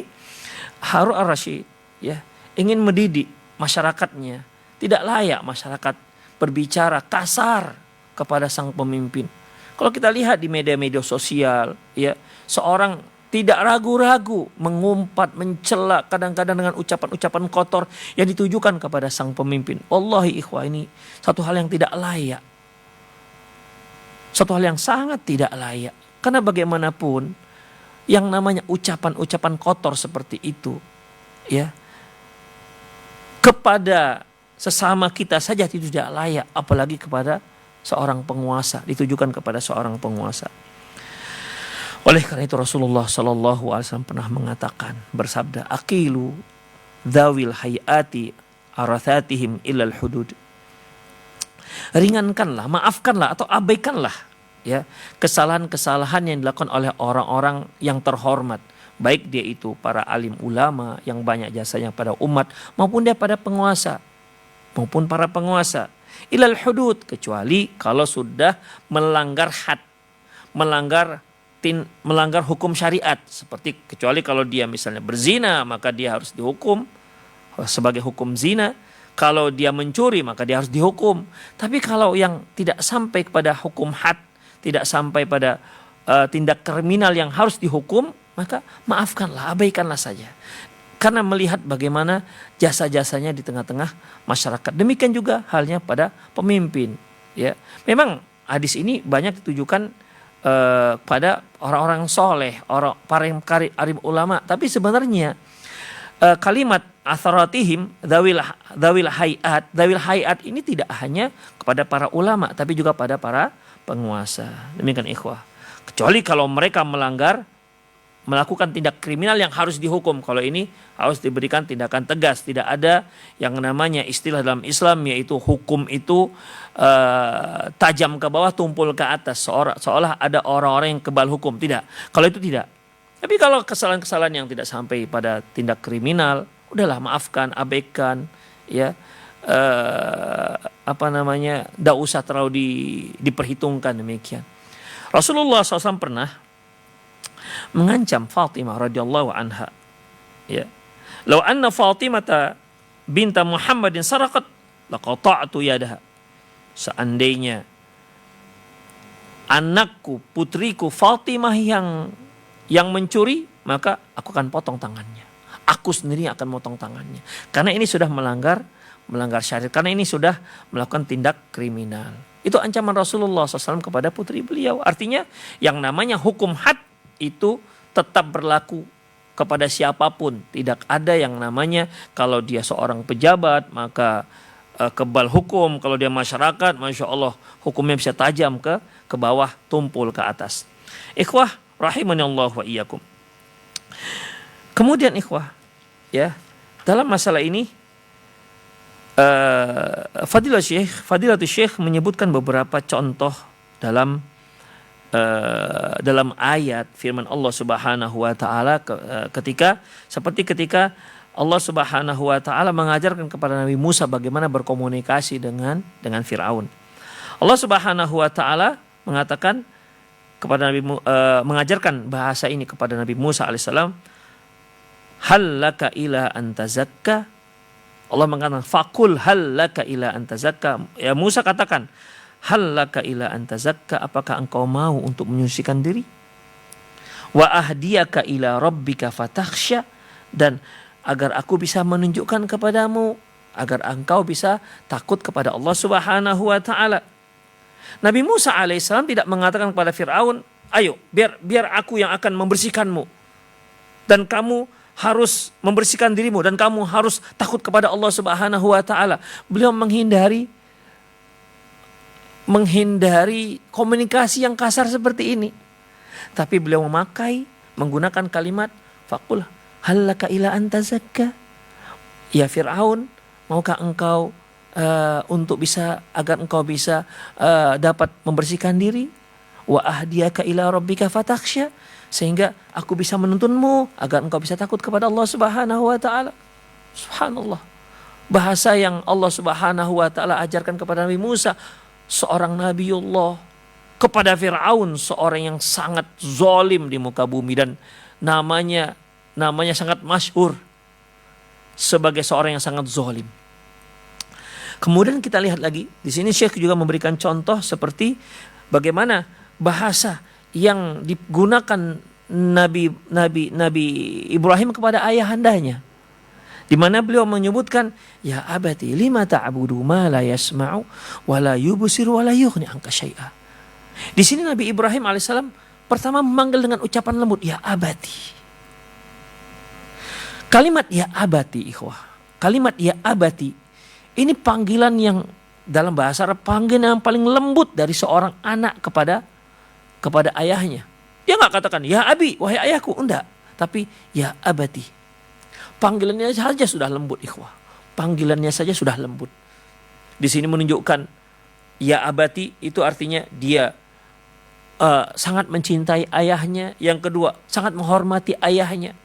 C: Harun ar-Rasyid ya ingin mendidik masyarakatnya. Tidak layak masyarakat berbicara kasar kepada sang pemimpin. Kalau kita lihat di media-media sosial, ya, seorang tidak ragu-ragu mengumpat, mencela, kadang-kadang dengan ucapan-ucapan kotor yang ditujukan kepada sang pemimpin. Wallahi ikhwah, ini satu hal yang tidak layak. Satu hal yang sangat tidak layak. Karena bagaimanapun yang namanya ucapan-ucapan kotor seperti itu, ya, kepada sesama kita saja itu tidak layak, apalagi kepada seorang penguasa, ditujukan kepada seorang penguasa. Oleh karena itu Rasulullah Sallallahu Alaihi Wasallam pernah mengatakan, bersabda, aqilu dzawil hayati arathatihim ilal hudud. Ringankanlah, maafkanlah atau abaikanlah ya kesalahan-kesalahan yang dilakukan oleh orang-orang yang terhormat, baik dia itu para alim ulama yang banyak jasanya pada umat, maupun dia pada penguasa, maupun para penguasa. Ilal hudud, kecuali kalau sudah melanggar had, melanggar hukum syariat, seperti kecuali kalau dia misalnya berzina, maka dia harus dihukum sebagai hukum zina. Kalau dia mencuri maka dia harus dihukum. Tapi kalau yang tidak sampai kepada hukum had, tidak sampai pada tindak kriminal yang harus dihukum, maka maafkanlah, abaikanlah saja. Karena melihat bagaimana jasa-jasanya di tengah-tengah masyarakat. Demikian juga halnya pada pemimpin. Ya, memang hadis ini banyak ditujukan pada orang-orang soleh, para alim ulama. Tapi sebenarnya kalimat atharatihim dawil hayat ini tidak hanya kepada para ulama, tapi juga pada para penguasa. Demikian ikhwah. Kecuali kalau mereka melakukan tindak kriminal yang harus dihukum. Kalau ini harus diberikan tindakan tegas. Tidak ada yang namanya istilah dalam Islam, yaitu hukum itu tajam ke bawah, tumpul ke atas. Seolah ada orang-orang yang kebal hukum. Tidak. Kalau itu tidak. Tapi kalau kesalahan-kesalahan yang tidak sampai pada tindak kriminal, udahlah maafkan, abaikan, ya. Tidak usah terlalu diperhitungkan demikian. Rasulullah SAW pernah mengancam Fatimah radhiyallahu anha, ya, "Lau anna Fatimah binta Muhammadin saraqat laqata'tu yadaha." Seandainya anakku, putriku Fatimah yang mencuri, maka aku akan potong tangannya. Aku sendiri akan potong tangannya. Karena ini sudah melanggar syariat. Karena ini sudah melakukan tindak kriminal. Itu ancaman Rasulullah SAW kepada putri beliau. Artinya yang namanya hukum had itu tetap berlaku kepada siapapun. Tidak ada yang namanya kalau dia seorang pejabat maka kebal hukum. Kalau dia masyarakat, Masya Allah, hukumnya bisa tajam ke bawah, tumpul ke atas. Ikhwah rahimani Allah wa iyyakum. Kemudian ikhwah, ya, dalam masalah ini Fadilatul Syekh menyebutkan beberapa contoh dalam ayat firman Allah Subhanahu wa taala ketika Allah Subhanahu wa taala mengajarkan kepada Nabi Musa bagaimana berkomunikasi dengan Firaun. Allah Subhanahu wa taala mengatakan kepada mengajarkan bahasa ini kepada Nabi Musa alaihissalam, hal laka ila antazakka. Allah mengatakan fakul hal laka ila antazakka. Ya Musa katakan, hal laka ila antazakka, apakah engkau mau untuk menyucikan diri? Wa ahdiyaka ila rabbika fatakhsha, dan agar aku bisa menunjukkan kepadamu agar engkau bisa takut kepada Allah Subhanahu wa taala. Nabi Musa alaihissalam tidak mengatakan kepada Firaun, ayo biar aku yang akan membersihkanmu dan kamu harus membersihkan dirimu dan kamu harus takut kepada Allah Subhanahu wa taala. Beliau menghindari komunikasi yang kasar seperti ini. Tapi beliau menggunakan kalimat faqul hallaka ila antazakka. Ya Firaun, maukah engkau agar engkau bisa dapat membersihkan diri? Wa ahdiyaka ila rabbika fatakhsha, sehingga aku bisa menuntunmu agar engkau bisa takut kepada Allah Subhanahu wa taala. Subhanallah. Bahasa yang Allah Subhanahu wa taala ajarkan kepada Nabi Musa, seorang nabiullah, kepada Firaun, seorang yang sangat zalim di muka bumi dan namanya sangat masyhur sebagai seorang yang sangat zalim. Kemudian kita lihat lagi di sini Syekh juga memberikan contoh seperti bagaimana bahasa yang digunakan Nabi Ibrahim kepada ayahandanya, di mana beliau menyebutkan, ya abati lima ta'budu ma la yasma'u wa la yubsiru wa la yughni anka syai'a. Di sini Nabi Ibrahim alaihissalam pertama memanggil dengan ucapan lembut, ya abati. Kalimat ya abati, ikhwah, kalimat ya abati ini panggilan yang dalam bahasa Arab, panggilan yang paling lembut dari seorang anak kepada ayahnya. Dia nggak katakan ya abi, wahai ayahku, enggak, tapi ya abati. Panggilannya saja sudah lembut, ikhwah. Panggilannya saja sudah lembut. Di sini menunjukkan ya abati itu artinya dia sangat mencintai ayahnya. Yang kedua, sangat menghormati ayahnya.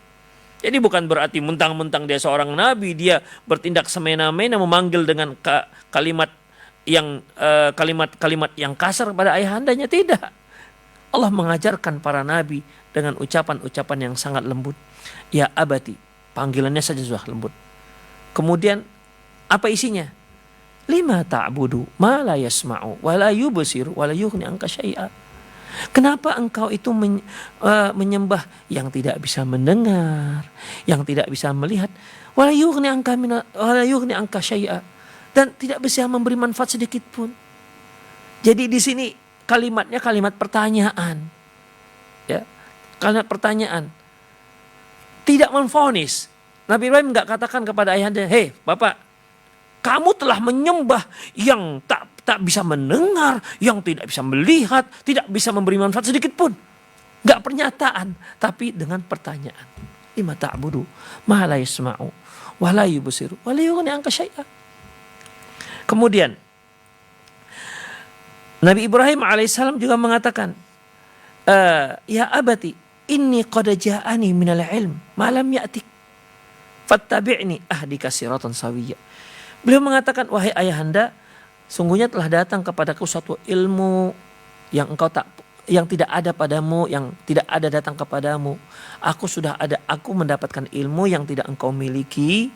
C: Jadi bukan berarti mentang-mentang dia seorang nabi dia bertindak semena-mena memanggil dengan kalimat yang kasar kepada ayahandanya, tidak. Allah mengajarkan para nabi dengan ucapan-ucapan yang sangat lembut. Ya abati, panggilannya saja sudah lembut. Kemudian Apa isinya? Lima ta'budu ma la yasma'u wa la yubsiru wa la yughni anka syai'a. Kenapa engkau itu menyembah yang tidak bisa mendengar, yang tidak bisa melihat, wa la yughni anka syai'a, dan tidak bisa memberi manfaat sedikit pun. Jadi di sini kalimatnya kalimat pertanyaan. Ya. Kalimat pertanyaan. Tidak memvonis. Nabi Ibrahim enggak katakan kepada ayahnya, "Hei, Bapak, kamu telah menyembah yang tak bisa mendengar, yang tidak bisa melihat, tidak bisa memberi manfaat sedikit pun." Enggak pernyataan, tapi dengan pertanyaan. Lima ta'budu ma la yasma'u wa la yubsiru wa la yughni anka syai'a. Kemudian Nabi Ibrahim alaihissalam juga mengatakan, "Ya abati, inni qad ja'ani minal ilm ma lam ya'tik. Fattabi'ni ahdika siratan sawiyya." Beliau mengatakan, "Wahai ayahanda, sungguhnya telah datang kepadaku suatu ilmu yang tidak ada padamu, yang tidak ada datang kepadamu. Aku mendapatkan ilmu yang tidak engkau miliki."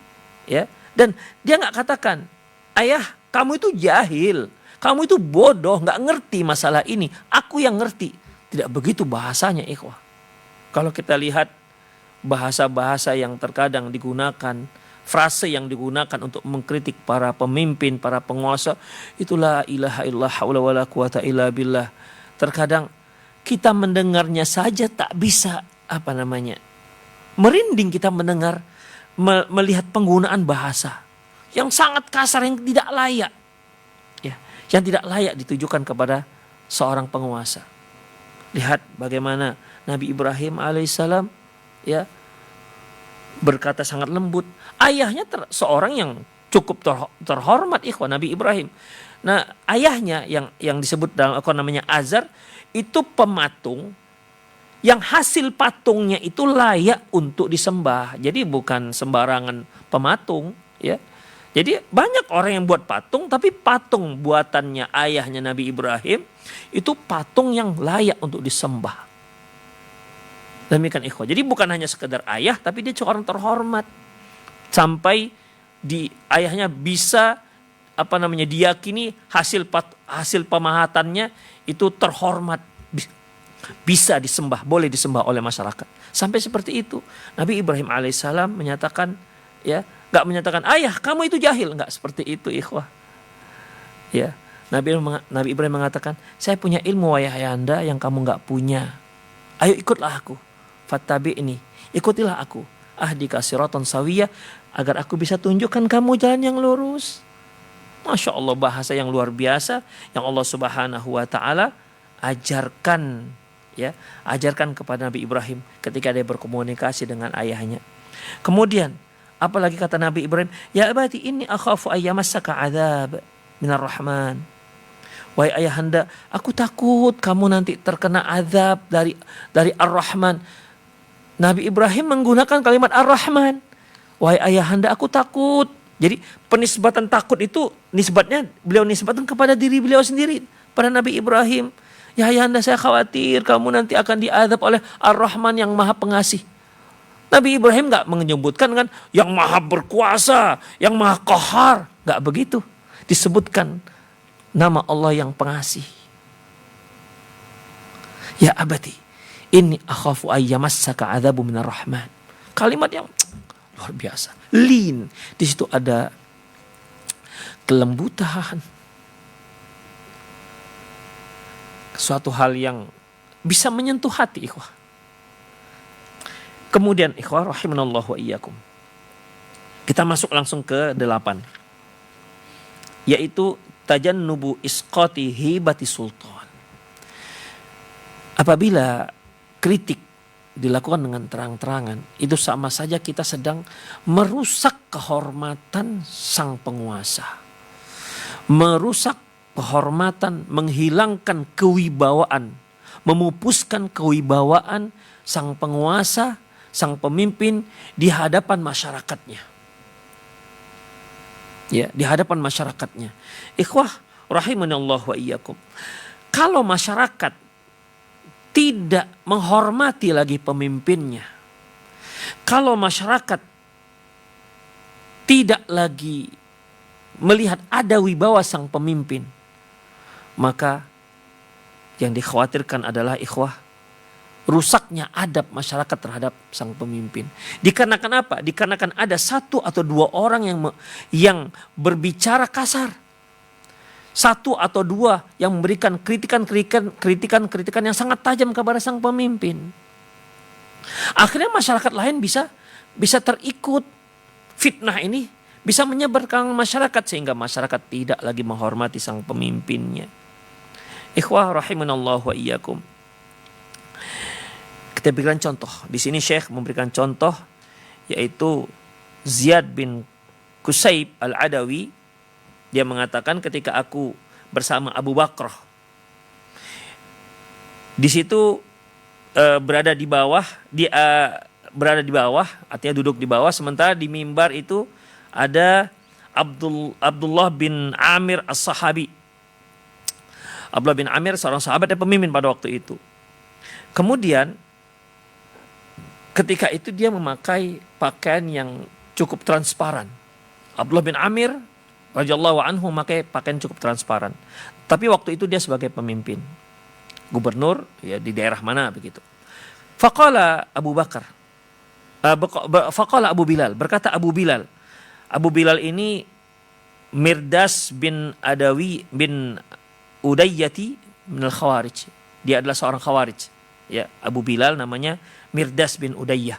C: Ya. Dan dia enggak katakan, "Ayah, kamu itu jahil, kamu itu bodoh, enggak ngerti masalah ini. Aku yang ngerti." Tidak begitu bahasanya, ikhwah. Kalau kita lihat bahasa-bahasa yang terkadang digunakan, frase yang digunakan untuk mengkritik para pemimpin, para penguasa, itulah ilaha illallah haula wala quwata illa billah. Terkadang kita mendengarnya saja tak bisa merinding kita mendengar, melihat penggunaan bahasa yang sangat kasar, yang tidak layak. Ya, yang tidak layak ditujukan kepada seorang penguasa. Lihat bagaimana Nabi Ibrahim alaihissalam ya berkata sangat lembut. Ayahnya seorang yang cukup terhormat, ikhwan, Nabi Ibrahim. Nah, ayahnya yang disebut dalam Al-Quran namanya Azar, itu pematung yang hasil patungnya itu layak untuk disembah. Jadi bukan sembarangan pematung, ya. Jadi banyak orang yang buat patung, tapi patung buatannya ayahnya Nabi Ibrahim itu patung yang layak untuk disembah. Demikian ikhwah. Jadi bukan hanya sekedar ayah, tapi dia seorang terhormat. Sampai ayahnya bisa diyakini hasil pemahatannya itu terhormat, bisa disembah, boleh disembah oleh masyarakat. Sampai seperti itu. Nabi Ibrahim alaihissalam menyatakan, ya, enggak menyatakan, "Ayah, kamu itu jahil." Enggak seperti itu, ikhwah. Ya, Nabi Ibrahim mengatakan, "Saya punya ilmu wahai ayahanda yang kamu enggak punya. Ayo ikutlah aku. Fattabi'ni, ikutilah aku. Ahdika siratan sawiyya, agar aku bisa tunjukkan kamu jalan yang lurus." Masya Allah, bahasa yang luar biasa yang Allah Subhanahu wa ta'ala ajarkan kepada Nabi Ibrahim ketika dia berkomunikasi dengan ayahnya. Kemudian apalagi kata Nabi Ibrahim, "Ya abati, inni akhafu ayyamassaka adzab minar rahman." Wahai ayahanda, aku takut kamu nanti terkena azab dari Ar-Rahman. Nabi Ibrahim menggunakan kalimat Ar-Rahman. Wahai ayahanda, aku takut. Jadi penisbatan takut itu beliau nisbatan kepada diri beliau sendiri, pada Nabi Ibrahim. "Ya ayahanda, saya khawatir kamu nanti akan diazab oleh Ar-Rahman yang Maha Pengasih." Nabi Ibrahim enggak menyebutkan kan yang Maha Berkuasa, yang Maha Qahar, enggak begitu. Disebutkan nama Allah yang Pengasih. "Ya abati, inni akhafu ayyamassaka adzabu minar rahman." Kalimat yang luar biasa. Lin. Di situ ada kelembutan. Suatu hal yang bisa menyentuh hati, ikhwah. Kemudian ikhwah rahimanallahu wa iyyakum. Kita masuk langsung ke 8. Yaitu tajannubu isqati hibati sultan. Apabila kritik dilakukan dengan terang-terangan, itu sama saja kita sedang merusak kehormatan sang penguasa. Merusak kehormatan, menghilangkan kewibawaan, memupuskan kewibawaan sang penguasa, sang pemimpin di hadapan masyarakatnya. Ya, di hadapan masyarakatnya. Ikhwah rahimanallah wa iyyakum. Kalau masyarakat tidak menghormati lagi pemimpinnya, kalau masyarakat tidak lagi melihat ada wibawa sang pemimpin, maka yang dikhawatirkan adalah ikhwah, rusaknya adab masyarakat terhadap sang pemimpin. Dikarenakan apa? Dikarenakan ada satu atau dua orang yang berbicara kasar. Satu atau dua yang memberikan kritikan yang sangat tajam kepada sang pemimpin. Akhirnya masyarakat lain bisa terikut fitnah ini, bisa menyebar ke masyarakat sehingga masyarakat tidak lagi menghormati sang pemimpinnya. Ikhwah rahimanallahu wa iyyakum. Kita berikan contoh. Di sini Syekh memberikan contoh yaitu Ziyad bin Qusayb al-Adawi. Dia mengatakan ketika aku bersama Abu Bakar, di situ berada di bawah, artinya duduk di bawah, sementara di mimbar itu ada Abdullah bin Amir as-Sahabi. Abdullah bin Amir seorang sahabat dan pemimpin pada waktu itu. Kemudian ketika itu dia memakai pakaian yang cukup transparan. Abdullah bin Amir radhiyallahu anhu memakai pakaian cukup transparan. Tapi waktu itu dia sebagai pemimpin, gubernur ya di daerah mana begitu. Faqala Abu Bakar, faqala Abu Bilal, berkata Abu Bilal. Abu Bilal ini Mirdas bin Adawi bin Udayyati min al-Khawarij. Dia adalah seorang Khawarij. Ya, Abu Bilal namanya Mirdas bin Udayyah.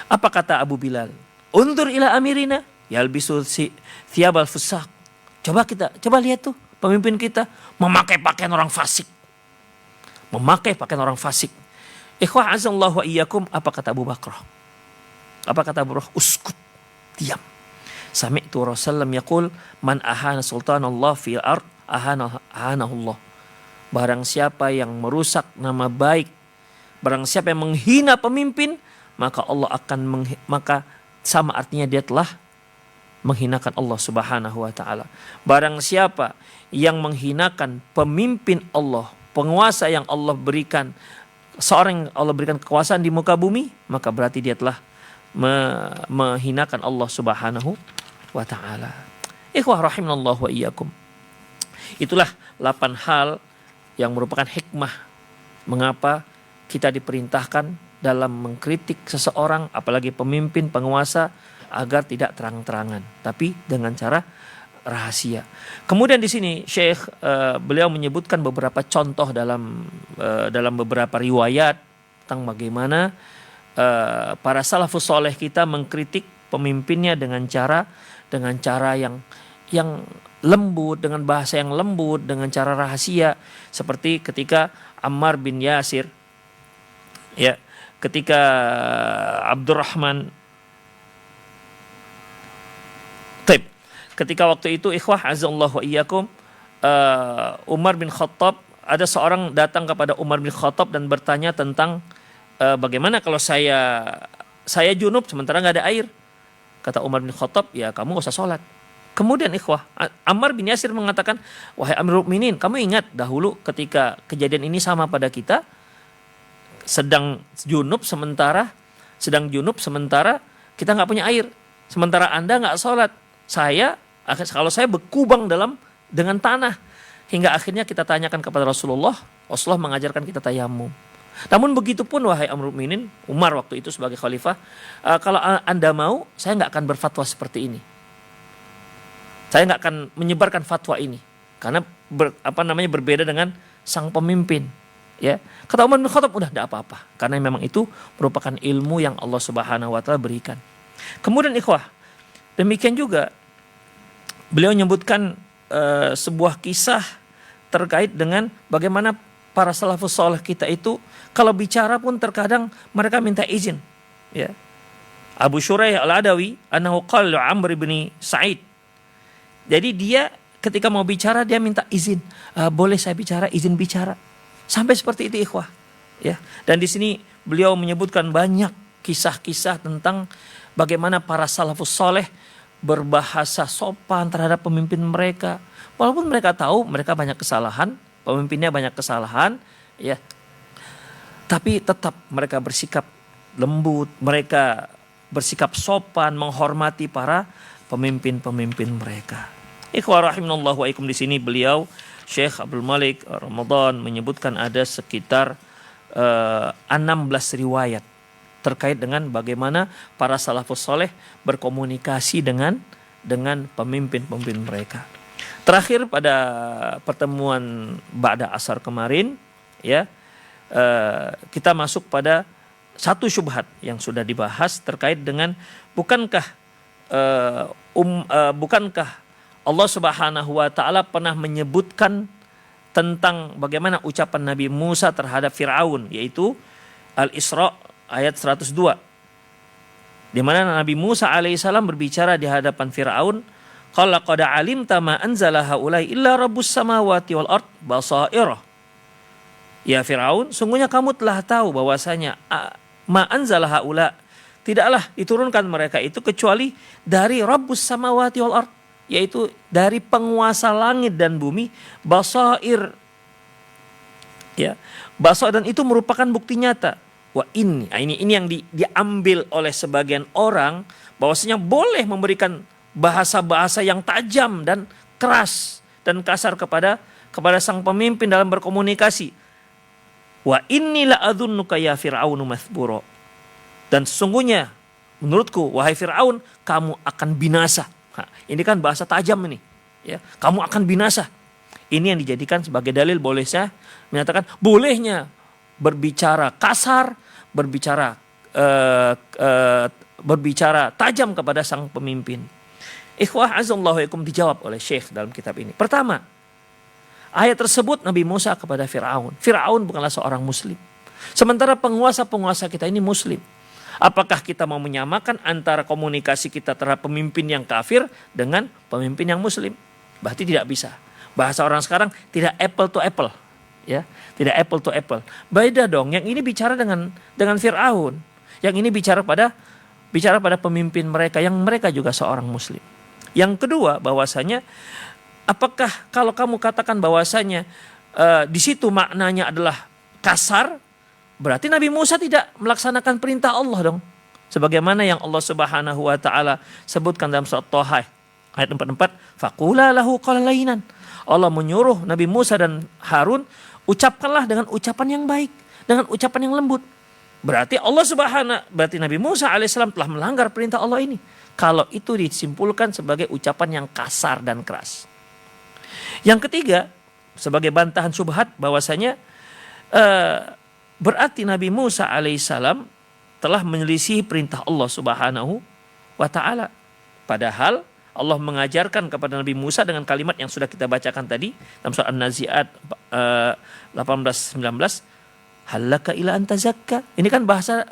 C: Apa kata Abu Bilal? Undur ila amirina yalbisu thiyabal fusaq. Coba lihat tuh pemimpin kita memakai pakaian orang fasik. Memakai pakaian orang fasik. Ikhwah azallahu wa iyyakum, apa kata Abu Bakar? Apa kata Abu Bakar? Uskut, diam. Sami'tu Rasulullah yaqul man ahana sultanallah fil ard ahanahullah. Barang siapa yang merusak nama baik, barang siapa yang menghina pemimpin, maka Allah akan maka sama artinya dia telah menghinakan Allah Subhanahu wa taala. Barang siapa yang menghinakan pemimpin Allah, penguasa yang Allah berikan, seorang yang Allah berikan kekuasaan di muka bumi, maka berarti dia telah menghinakan Allah Subhanahu wa taala. Ikhwah rahimanallahu wa iyyakum. Itulah 8 hal yang merupakan hikmah mengapa kita diperintahkan dalam mengkritik seseorang, apalagi pemimpin, penguasa, agar tidak terang-terangan, tapi dengan cara rahasia. Kemudian di sini Syekh beliau menyebutkan beberapa contoh dalam beberapa riwayat tentang bagaimana para salafus soleh kita mengkritik pemimpinnya dengan cara yang lembut, dengan bahasa yang lembut, dengan cara rahasia, seperti ketika Ammar bin Yasir, ya, ketika Abdurrahman, ketika waktu itu ikhwah azallahu wa iyyakum, Umar bin Khattab, ada seorang datang kepada Umar bin Khattab dan bertanya tentang bagaimana kalau saya junub sementara nggak ada air. Kata Umar bin Khattab, ya kamu nggak usah sholat. Kemudian ikhwah, Ammar bin Yasir mengatakan, wahai Amirul Mukminin, kamu ingat dahulu ketika kejadian ini sama pada kita, sedang junub sementara kita nggak punya air, sementara Anda nggak sholat. Kalau saya berkubang dengan tanah, hingga akhirnya kita tanyakan kepada Rasulullah mengajarkan kita tayamum. Namun begitu pun wahai Amirul Mukminin, Umar waktu itu sebagai khalifah, kalau Anda mau, saya nggak akan berfatwa seperti ini. Saya nggak akan menyebarkan fatwa ini karena berbeda dengan sang pemimpin. Ya, kata Umar bin Khattab, udah tidak apa-apa, karena memang itu merupakan ilmu yang Allah Subhanahu wa taala berikan. Kemudian ikhwah, demikian juga beliau menyebutkan sebuah kisah terkait dengan bagaimana para salafus saleh kita itu kalau bicara pun terkadang mereka minta izin. Ya, Abu Shuraih al-Adawi annahu qala Amr bin Sa'id. Jadi dia ketika mau bicara dia minta izin, boleh saya bicara, izin bicara. Sampai seperti itu ikhwah. Ya. Dan di sini beliau menyebutkan banyak kisah-kisah tentang bagaimana para salafus soleh berbahasa sopan terhadap pemimpin mereka. Walaupun mereka tahu mereka banyak kesalahan, pemimpinnya banyak kesalahan, ya. Tapi tetap mereka bersikap lembut, mereka bersikap sopan, menghormati para pemimpin-pemimpin mereka. Ikhwah rahimanallahu wa ikum, di sini beliau Syekh Abdul Malik Ramadan menyebutkan ada sekitar 16 riwayat terkait dengan bagaimana para salafus soleh berkomunikasi dengan pemimpin-pemimpin mereka. Terakhir pada pertemuan Ba'da Asar kemarin, ya, kita masuk pada satu syubhat yang sudah dibahas terkait dengan bukankah Allah Subhanahu wa taala pernah menyebutkan tentang bagaimana ucapan Nabi Musa terhadap Firaun, yaitu Al-Isra ayat 102. Di mana Nabi Musa alaihissalam berbicara di hadapan Firaun, qala qad alimta ma anzala haulai illa rabbus samawati wal ard basairah. Ya Firaun, sungguhnya kamu telah tahu bahwasanya ma anzala haula, tidaklah diturunkan mereka itu kecuali dari rabbus samawati wal ard, yaitu dari penguasa langit dan bumi, basair. Ya, basair, dan itu merupakan bukti nyata. Wah ini yang diambil oleh sebagian orang bahwasanya boleh memberikan bahasa-bahasa yang tajam dan keras dan kasar kepada sang pemimpin dalam berkomunikasi. Wa inni la adzunnuka ya Fir'aunu mathbura. Dan sesungguhnya menurutku wahai Fir'aun, kamu akan binasa. Ini kan bahasa tajam ini. Ya, kamu akan binasa. Ini yang dijadikan sebagai dalil bolehnya menyatakan bolehnya berbicara kasar, berbicara tajam kepada sang pemimpin. Ikhwah azallahu alaikum, dijawab oleh Syekh dalam kitab ini. Pertama, ayat tersebut Nabi Musa kepada Fir'aun. Fir'aun bukanlah seorang muslim. Sementara penguasa-penguasa kita ini muslim. Apakah kita mau menyamakan antara komunikasi kita terhadap pemimpin yang kafir dengan pemimpin yang muslim? Berarti tidak bisa. Bahasa orang sekarang tidak apple to apple. Ya, tidak apple to apple. Beda dong. Yang ini bicara dengan Fir'aun. Yang ini bicara pada pemimpin mereka yang mereka juga seorang muslim. Yang kedua, bahwasanya apakah kalau kamu katakan bahwasanya di situ maknanya adalah kasar, berarti Nabi Musa tidak melaksanakan perintah Allah dong. Sebagaimana yang Allah Subhanahu wa taala sebutkan dalam surat Thaha ayat 44, faqula lahu qawlan lainan. Allah menyuruh Nabi Musa dan Harun, ucapkanlah dengan ucapan yang baik, dengan ucapan yang lembut. Berarti Nabi Musa alaihissalam telah melanggar perintah Allah ini. Kalau itu disimpulkan sebagai ucapan yang kasar dan keras. Yang ketiga, sebagai bantahan syubhat bahwasanya berarti Nabi Musa alaihissalam telah menyelisihi perintah Allah Subhanahu wa taala. Padahal Allah mengajarkan kepada Nabi Musa dengan kalimat yang sudah kita bacakan tadi dalam surah An-Nazi'at 18-19, halaka ila anta zakka. Ini kan bahasa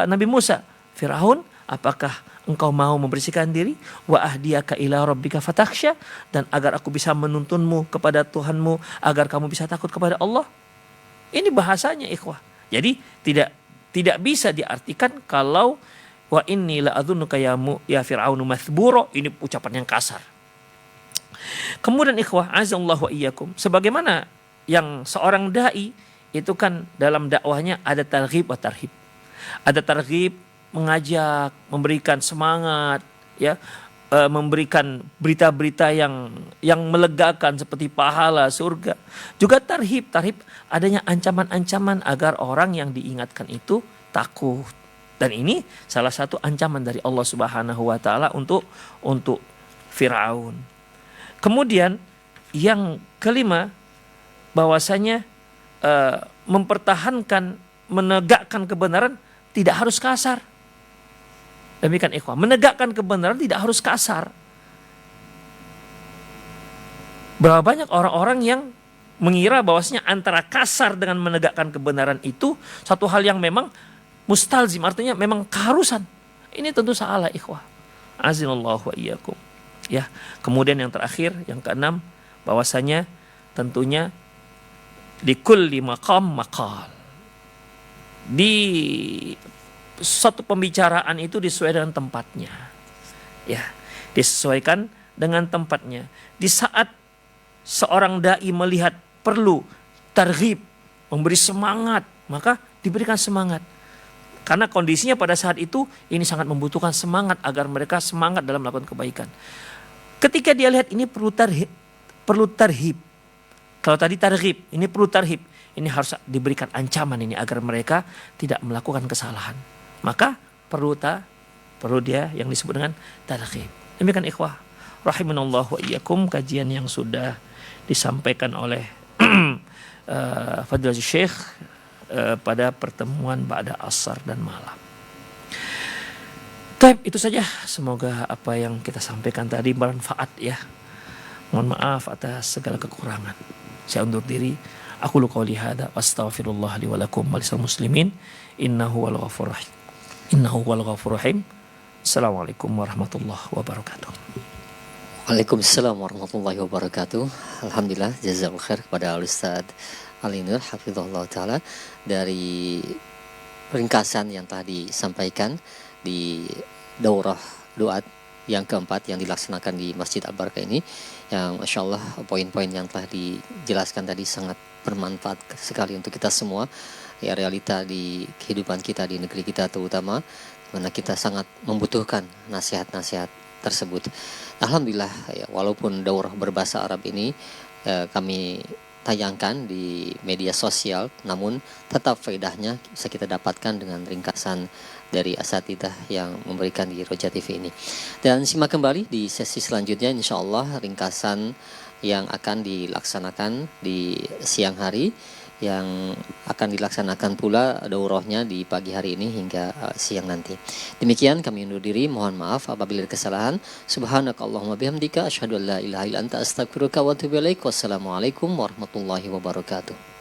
C: Nabi Musa. Firaun, apakah engkau mau membersihkan diri? Wa ahdiyaka ila rabbika fatakhsha, dan agar aku bisa menuntunmu kepada Tuhanmu agar kamu bisa takut kepada Allah. Ini bahasanya ikhwah. Jadi tidak bisa diartikan kalau wa inni la adzunuka ya Fir'aunu mathbura, ini ucapan yang kasar. Kemudian ikhwah azallahu wa iyyakum, sebagaimana yang seorang dai itu kan dalam dakwahnya ada targhib wa tarhib. Ada targhib, mengajak, memberikan semangat, ya, memberikan berita-berita yang melegakan seperti pahala surga. Juga tarhib adanya ancaman-ancaman agar orang yang diingatkan itu takut. Dan ini salah satu ancaman dari Allah Subhanahu wa taala untuk Firaun. Kemudian yang kelima, bahwasanya mempertahankan, menegakkan kebenaran tidak harus kasar. Demikian ikhwah, menegakkan kebenaran tidak harus kasar. Berapa banyak orang-orang yang mengira bahwasanya antara kasar dengan menegakkan kebenaran itu satu hal yang memang mustalzim, artinya memang keharusan. Ini tentu salah ikhwah. Azinallahu wa iyyakum. Ya, kemudian yang terakhir, yang keenam, bahwasanya tentunya di kulli maqam maqal. Di suatu pembicaraan itu disesuaikan dengan tempatnya. Ya, disesuaikan dengan tempatnya. Di saat seorang dai melihat perlu targhib, memberi semangat, maka diberikan semangat. Karena kondisinya pada saat itu ini sangat membutuhkan semangat agar mereka semangat dalam melakukan kebaikan. Ketika dia lihat ini perlu tarhib. Kalau tadi targhib, ini perlu tarhib. Ini harus diberikan ancaman ini agar mereka tidak melakukan kesalahan. Maka perlu dia yang disebut dengan targhib. Demikian ikhwah rahimanallah wa iyyakum, kajian yang sudah disampaikan oleh Fadilatul Syekh pada pertemuan ba'da asar dan malam. Baik, itu saja. Semoga apa yang kita sampaikan tadi bermanfaat ya. Mohon maaf atas segala kekurangan. Saya undur diri. Aku qouli hadza astaghfirullah li wa lakum wa lisal muslimin innahu wal ghafurur rahim. Innahu wal ghafurur rahim. Assalamualaikum warahmatullahi wabarakatuh.
B: Waalaikumsalam warahmatullahi wabarakatuh. Alhamdulillah, jazakallahu khair kepada Ustaz Ali Nur hafizahullah taala dari ringkasan yang telah disampaikan di daurah doa yang keempat yang dilaksanakan di Masjid Al-Barakah ini, yang Masya Allah poin-poin yang telah dijelaskan tadi sangat bermanfaat sekali untuk kita semua ya, realita di kehidupan kita di negeri kita terutama, mana kita sangat membutuhkan nasihat-nasihat tersebut. Alhamdulillah ya, walaupun daurah berbahasa Arab ini kami tayangkan di media sosial, namun tetap faedahnya bisa kita dapatkan dengan ringkasan dari asatidzah yang memberikan di Roja TV ini. Dan simak kembali di sesi selanjutnya, insya Allah ringkasan yang akan dilaksanakan di siang hari, yang akan dilaksanakan pula daurahnya di pagi hari ini hingga siang nanti. Demikian kami undur diri, mohon maaf apabila ada kesalahan. Subhanakallahumma bihamdika asyhadu an la ilaha illa anta astaghfiruka wa atubu ilaik. Wassalamualaikum warahmatullahi wabarakatuh.